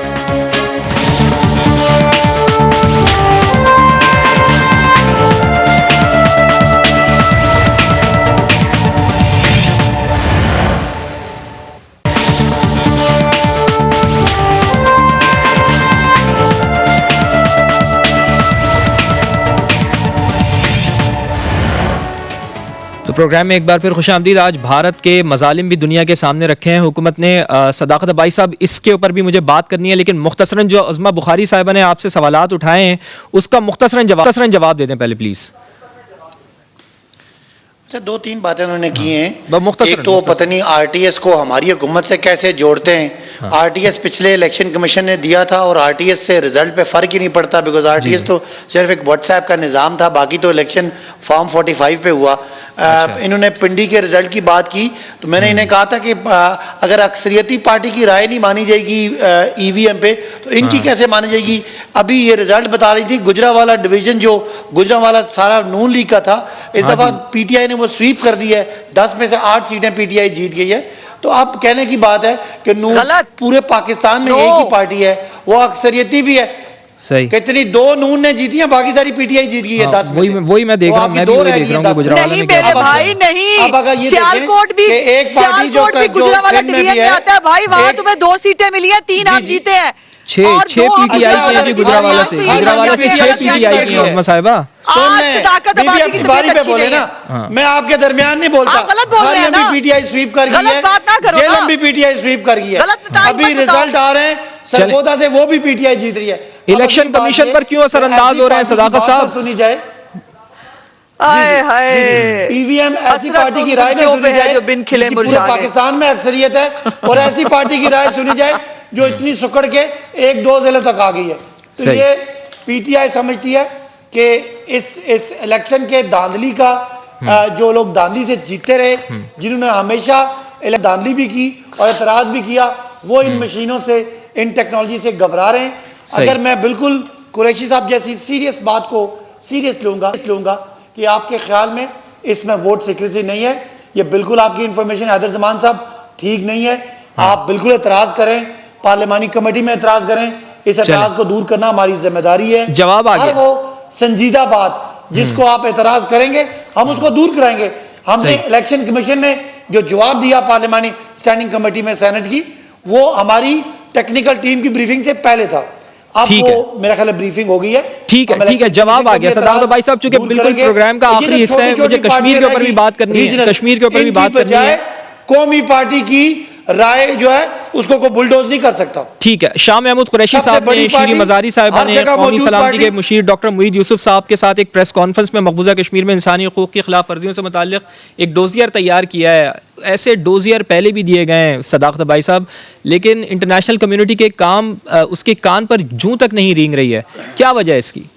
Speaker 1: तो प्रोग्राम में एक बार फिर खुशामदीद। आज भारत के मजालिम भी दुनिया के सामने रखे हैं हुकूमत ने। सदाकत अब्बासी साहब, इसके ऊपर भी मुझे बात करनी है, लेकिन मुख्तसरन जो उस्मा बुखारी साहिबा ने आपसे सवालात उठाए हैं उसका मुख्तसरन जवाब दे दें पहले प्लीज़।
Speaker 3: अच्छा, दो तीन बातें उन्होंने की हैं।
Speaker 1: मुख्तसरन,
Speaker 3: एक तो पता नहीं आरटीएस को हमारी हुकूमत से कैसे जोड़ते हैं। आरटीएस पिछले इलेक्शन कमीशन ने दिया था और आरटीएस से रिजल्ट पे फर्क ही नहीं पड़ता, बिकॉज आरटीएस तो सिर्फ एक व्हाट्सएप का निज़ाम था, बाकी तो इलेक्शन फॉर्म 45 पे हुआ। इन्होंने पिंडी के रिजल्ट की बात की तो मैंने इन्हें कहा था कि अगर अक्सरियती पार्टी की राय नहीं मानी जाएगी ईवीएम पे तो इनकी कैसे मानी जाएगी। अभी ये रिजल्ट बता रही थी गुजरावाला डिवीजन, जो गुजरावाला सारा नून लीग का था, इस दफा पीटीआई ने वो स्वीप कर दी है, 10 में से 8 सीटें पीटीआई जीत गई है। तो आप कहने की बात है कि नून पूरे पाकिस्तान में एक ही पार्टी है, वो अक्सरियती भी है।
Speaker 1: सही।
Speaker 3: कितनी? 2 नून ने जीती है, बाकी सारी पीटीआई जीत गई है। 10
Speaker 1: वही मैं देख रहा हूं, मैं भी वही देख रहा हूं गुजरावाला में क्या
Speaker 2: मेरे भाई नहीं।
Speaker 3: अब अगर ये
Speaker 2: सियालकोट भी
Speaker 3: एक पार्टी जो
Speaker 2: गुजरावाला डिवीजन में आता है भाई, वहां तुम्हें 2 सीटें मिली है, 3 आप जीते हैं।
Speaker 1: 6 पीटीआई की हैं जी गुजरावाला से 6 पीटीआई की हैं उस्मा साहिबा।
Speaker 2: सदाकत अब्बासी की
Speaker 3: बारी पे बोले ना, मैं आपके दरमियान नहीं बोलता।
Speaker 2: आप गलत बोल रहे हैं ना।
Speaker 3: पीटीआई स्वीप कर गई है,
Speaker 2: गलत बात ना करो ना।
Speaker 3: जेएलएम भी पीटीआई स्वीप कर गई है। अभी रिजल्ट आ रहे हैं सरगोदा से, वो भी पीटीआई जीत रही है।
Speaker 1: इलेक्शन कमीशन पर क्यों असरअंदाज हो रहे हैं सदाकत साहब?
Speaker 3: सुनी जाए,
Speaker 2: हाय
Speaker 3: ईवीएम ऐसी पार्टी की राय नहीं सुनी जाए
Speaker 2: जो बिन खिले
Speaker 3: जिसकी पूरे
Speaker 2: मुरझा गए।
Speaker 3: पाकिस्तान में अक्सरियत है, और ऐसी पार्टी की राय सुनी जाए जो इतनी सुकड़ के 1-2 जिलों तक आ गई है। तो
Speaker 1: सही।
Speaker 3: ये पीटीआई समझती है कि इस इलेक्शन के धांधली का जो लोग धांधली से जीते रहे, जिन्होंने हमेशा धांधली भी की और एतराज भी किया, वो इन मशीनों से, इन टेक्नोलॉजी से घबरा रहे हैं। अगर मैं बिल्कुल कुरैशी साहब जैसी सीरियस बात को सीरियस लूंगा कि आपके ख्याल में इसमें वोट सिक्रेसी नहीं है, ये बिल्कुल आपकी इंफॉर्मेशन हैदर जमान साहब ठीक नहीं है। आप बिल्कुल एतराज करें, पार्लियामानी कमेटी में एतराज करें, इस एतराज को दूर करना हमारी जिम्मेदारी है।
Speaker 1: जवाब आ गया।
Speaker 3: वो संजीदा बात जिसको आप एतराज करेंगे हम उसको दूर कराएंगे। हमने इलेक्शन कमीशन ने जो जवाब दिया पार्लियामानी स्टैंडिंग कमेटी में सेनेट की, वो हमारी टेक्निकल टीम की ब्रीफिंग से पहले था। अब वो मेरा ख्याल ब्रीफिंग हो गई है।
Speaker 1: ठीक है, जवाब आ गया। सदाकत भाई साहब, चूंकि बिल्कुल प्रोग्राम का आखिरी हिस्सा है, मुझे कश्मीर के ऊपर भी बात करनी है। कश्मीर के ऊपर भी बात करनी है।
Speaker 3: कौमी पार्टी की राय जो है उसको कोई बुलडोज नहीं कर सकता।
Speaker 1: ठीक है। शाह महमूद कुरैशी साहब ने, शीरी मजारी साहिबा ने, कौमी सलामती के मुशीर डॉक्टर मुईद यूसुफ साहब के साथ एक प्रेस कॉन्फ्रेंस में मकबूजा कश्मीर में इंसानी हकूक़ की खिलाफ वर्जियों से मुताल्लिक एक डोजियर तैयार किया है। ऐसे डोजियर पहले भी दिए गए हैं सदाकत भाई साहब, लेकिन इंटरनेशनल कम्युनिटी के काम उसके कान पर जूं तक नहीं रेंग रही है। क्या वजह है इसकी?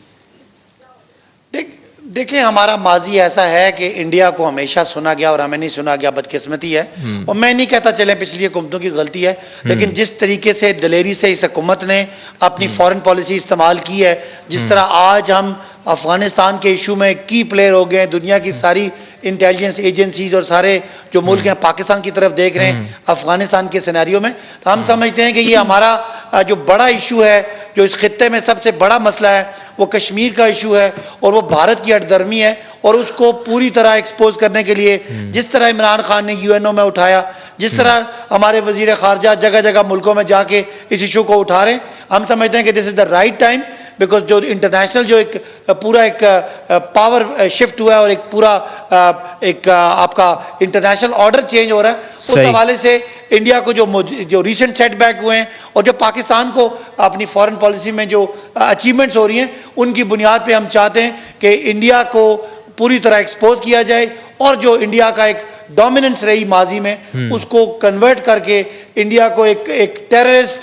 Speaker 3: देखिए, हमारा माजी ऐसा है कि इंडिया को हमेशा सुना गया और हमें नहीं सुना गया, बदकिस्मती है। और मैं नहीं कहता चले पिछली हुकूमतों की गलती है, लेकिन जिस तरीके से दिलेरी से इस हुकूमत ने अपनी फॉरेन पॉलिसी इस्तेमाल की है, जिस तरह आज हम अफगानिस्तान के इशू में की प्लेयर हो गए, दुनिया की सारी इंटेलिजेंस एजेंसीज और सारे जो मुल्क हैं पाकिस्तान की तरफ देख रहे हैं अफगानिस्तान के सिनेरियो में, तो हम समझते हैं कि ये हमारा जो बड़ा इशू है, जो इस खित्ते में सबसे बड़ा मसला है, वो कश्मीर का इशू है और वो भारत की हटदर्मी है। और उसको पूरी तरह एक्सपोज करने के लिए जिस तरह इमरान खान ने यूएनओ में उठाया, जिस तरह हमारे वजीर खारजा जगह जगह मुल्कों में जाके इस इशू को उठा रहे हैं, हम समझते हैं कि this is the right time. Because जो इंटरनेशनल जो एक पूरा एक पावर शिफ्ट हुआ है और एक पूरा एक आपका इंटरनेशनल ऑर्डर चेंज हो रहा है, उस हवाले से इंडिया को जो रिसेंट सेटबैक हुए हैं और जो पाकिस्तान को अपनी फॉरेन पॉलिसी में जो अचीवमेंट्स हो रही हैं, उनकी बुनियाद पे हम चाहते हैं कि इंडिया को पूरी तरह एक्सपोज किया जाए और जो इंडिया का एक डोमिनेंस रही माजी में उसको कन्वर्ट करके इंडिया को एक टेररिस्ट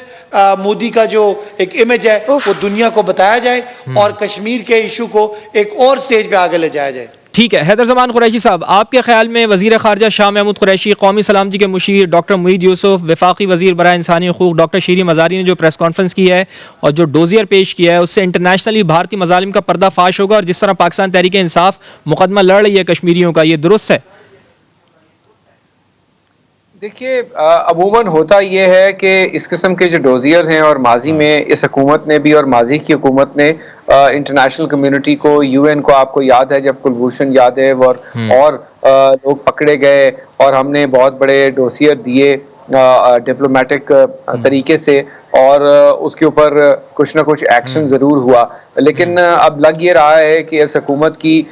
Speaker 3: मोदी का जो एक इमेज है वो दुनिया को बताया जाए और कश्मीर के इशू को एक और स्टेज पे आगे ले जाया जाए।
Speaker 1: ठीक है, हैदर ज़मान कुरैशी साहब, आपके ख्याल में वज़ीर ख़ारजा शाह महमूद कुरैशी, कौमी सलामती के मुशीर डॉक्टर मुईद यूसुफ, वफाकी वज़ीर बराए इंसानी हकूक़ डॉक्टर शीरी मज़ारी ने जो प्रेस कॉन्फ्रेंस की है और जो डोजियर पेश किया है, उससे इंटरनेशनली भारतीय मज़ालिम का पर्दाफाश होगा और जिस तरह पाकिस्तान तहरीक इंसाफ मुकदमा लड़ रही है कश्मीरियों का, ये दुरुस्त है?
Speaker 4: देखिए, अमूमन होता ये है कि इस किस्म के जो डोजियर हैं और माजी में इस हुकूमत ने भी और माजी की हुकूमत ने इंटरनेशनल कम्युनिटी को, यूएन को, आपको याद है जब कुलभूषण यादव और लोग पकड़े गए और हमने बहुत बड़े डोसियर दिए डिप्लोमेटिक तरीके से और उसके ऊपर कुछ ना कुछ एक्शन ज़रूर हुआ, लेकिन अब लग ये रहा है कि इस हुकूमत की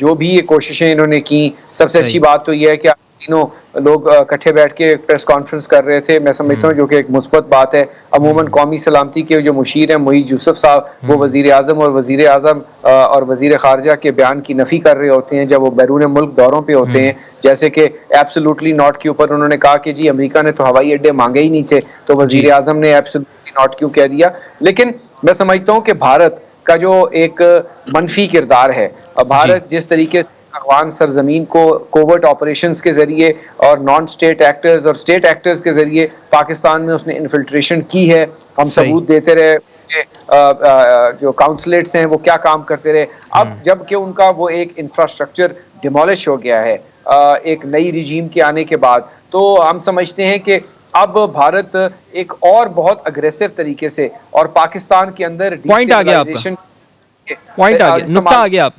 Speaker 4: जो भी ये कोशिशें इन्होंने की, सबसे अच्छी बात तो ये है कि तीनों लोग इकट्ठे बैठ के प्रेस कॉन्फ्रेंस कर रहे थे, मैं समझता हूँ, जो कि एक मुस्बत बात है। अमूमन कौमी सलामती के जो मुशीर हैं मुईद यूसुफ साहब, वो वजीर आजम और वजीर आजम और वजीर खारजा के बयान की नफी कर रहे होते हैं जब वो बैरून मुल्क दौरों पे होते हैं, जैसे कि एब्सोल्युटली नॉट के ऊपर उन्होंने कहा कि जी अमेरिका ने तो हवाई अड्डे मांगे ही नहीं थे, तो वजीर आजम ने एब्सोल्युटली नॉट क्यों कह दिया। लेकिन मैं समझता हूँ कि भारत का जो एक मनफी किरदार है, भारत जिस तरीके से अफगान सरजमीन को कोवर्ट ऑपरेशंस के जरिए और नॉन स्टेट एक्टर्स और स्टेट एक्टर्स के जरिए पाकिस्तान में उसने इन्फिल्ट्रेशन की है, हम सबूत देते रहे, जो काउंसलेट्स हैं वो क्या काम करते रहे। अब जबकि उनका वो एक इंफ्रास्ट्रक्चर डिमोलिश हो गया है एक नई रिजीम के आने के बाद, तो हम समझते हैं कि अब भारत एक और बहुत अग्रेसिव तरीके से और पाकिस्तान के अंदर
Speaker 1: पॉइंट आ गया नुक्ता आ गया आप,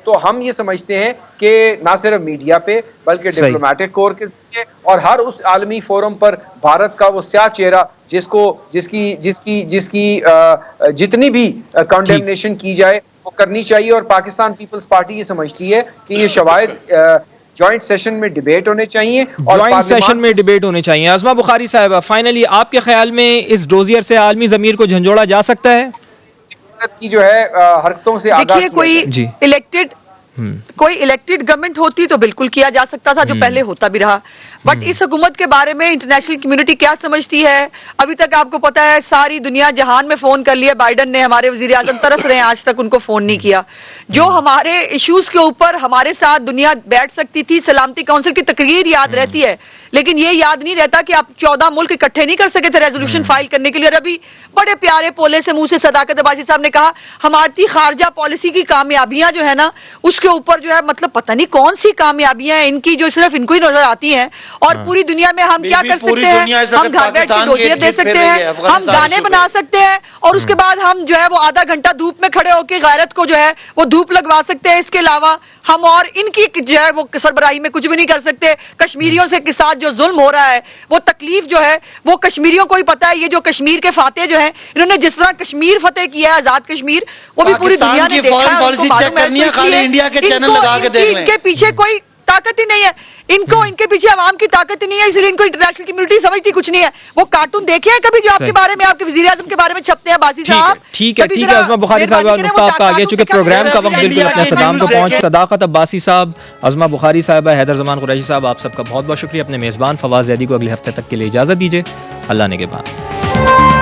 Speaker 4: तो हम ये समझते हैं कि ना सिर्फ मीडिया पे बल्कि डिप्लोमेटिक कोर के जरिए और हर उस आलमी फोरम पर भारत का वो स्याह चेहरा जिसकी जितनी भी कंडेमनेशन की जाए वो करनी चाहिए। और पाकिस्तान पीपल्स पार्टी ये समझती है कि ये शवायद जॉइंट सेशन में डिबेट होने चाहिए और
Speaker 1: जॉइंट सेशन में डिबेट होने चाहिए। आज़मा बुखारी साहब, फाइनली आपके ख्याल में इस डोजियर से आलमी ज़मीर को झंझोड़ा जा सकता है?
Speaker 4: की जो है हरकतों से
Speaker 2: देखिए, कोई इलेक्टेड गवर्नमेंट होती तो बिल्कुल किया जा सकता था, जो पहले होता भी रहा। बट इस हुकूमत के बारे में इंटरनेशनल कम्युनिटी क्या समझती है, अभी तक आपको पता है सारी दुनिया जहान में फोन कर लिया, बाइडन ने, हमारे वजीर आजम तरस रहे हैं, आज तक उनको फोन नहीं किया। जो हमारे इश्यूज के ऊपर हमारे साथ दुनिया बैठ सकती थी, सलामती काउंसिल की तकरीर याद रहती है, लेकिन ये याद नहीं रहता कि आप 14 मुल्क इकट्ठे नहीं कर सके थे रेजोल्यूशन फाइल करने के लिए। और अभी बड़े प्यारे पोले से मुंह से सदाकत अब्बासी साहब ने कहा हमारी खारजा पॉलिसी की कामयाबियां जो है ना, उसके ऊपर जो है मतलब पता नहीं कौन सी कामयाबियां हैं इनकी जो सिर्फ इनको ही नजर आती हैं। और पूरी दुनिया में हम क्या कर सकते हैं, हम घर बैठ के डोजियर दे सकते हैं, हम गाने बना सकते हैं और उसके बाद हम जो है वो आधा घंटा धूप में खड़े होकर गैरत को जो है वो धूप लगवा सकते हैं। इसके अलावा हम और इनकी जो है वो सरबराही में कुछ भी नहीं कर सकते। कश्मीरियों से के साथ जो जुल्म हो रहा है, वो तकलीफ जो है वो कश्मीरियों को ही पता है। ये जो कश्मीर के फातेह जो हैं, इन्होंने जिस तरह कश्मीर फतेह किया है, आजाद कश्मीर, वो भी पूरी दुनिया ने देखा है, उनको मालूम है। इनके पीछे कोई ताकत ही नहीं है, इनके पीछे आवाम की ताकत ही नहीं है, इसलिए इनको इंटरनेशनल कम्युनिटी समझती कुछ नहीं है। वो कार्टून देखे हैं कभी जो आपके बारे में, आपके वजीर आजम के बारे में छपते हैं बासी साहब?
Speaker 1: ठीक है आज़मा बुखारी साहब, नुक्ता आपका आगे, चूंकि प्रोग्राम का वक्त बिल्कुल अपने इख्तिताम को पहुंच। सदाकत अब्बासी साहब, आज़मा बुखारी साहब, हैदर ज़मान कुरैशी साहब, आप सबका बहुत बहुत शुक्रिया। अपने मेज़बान फवाद ज़ैदी को अगले हफ्ते तक के लिए इजाज़त दीजिए। अल्लाह ने के बाद।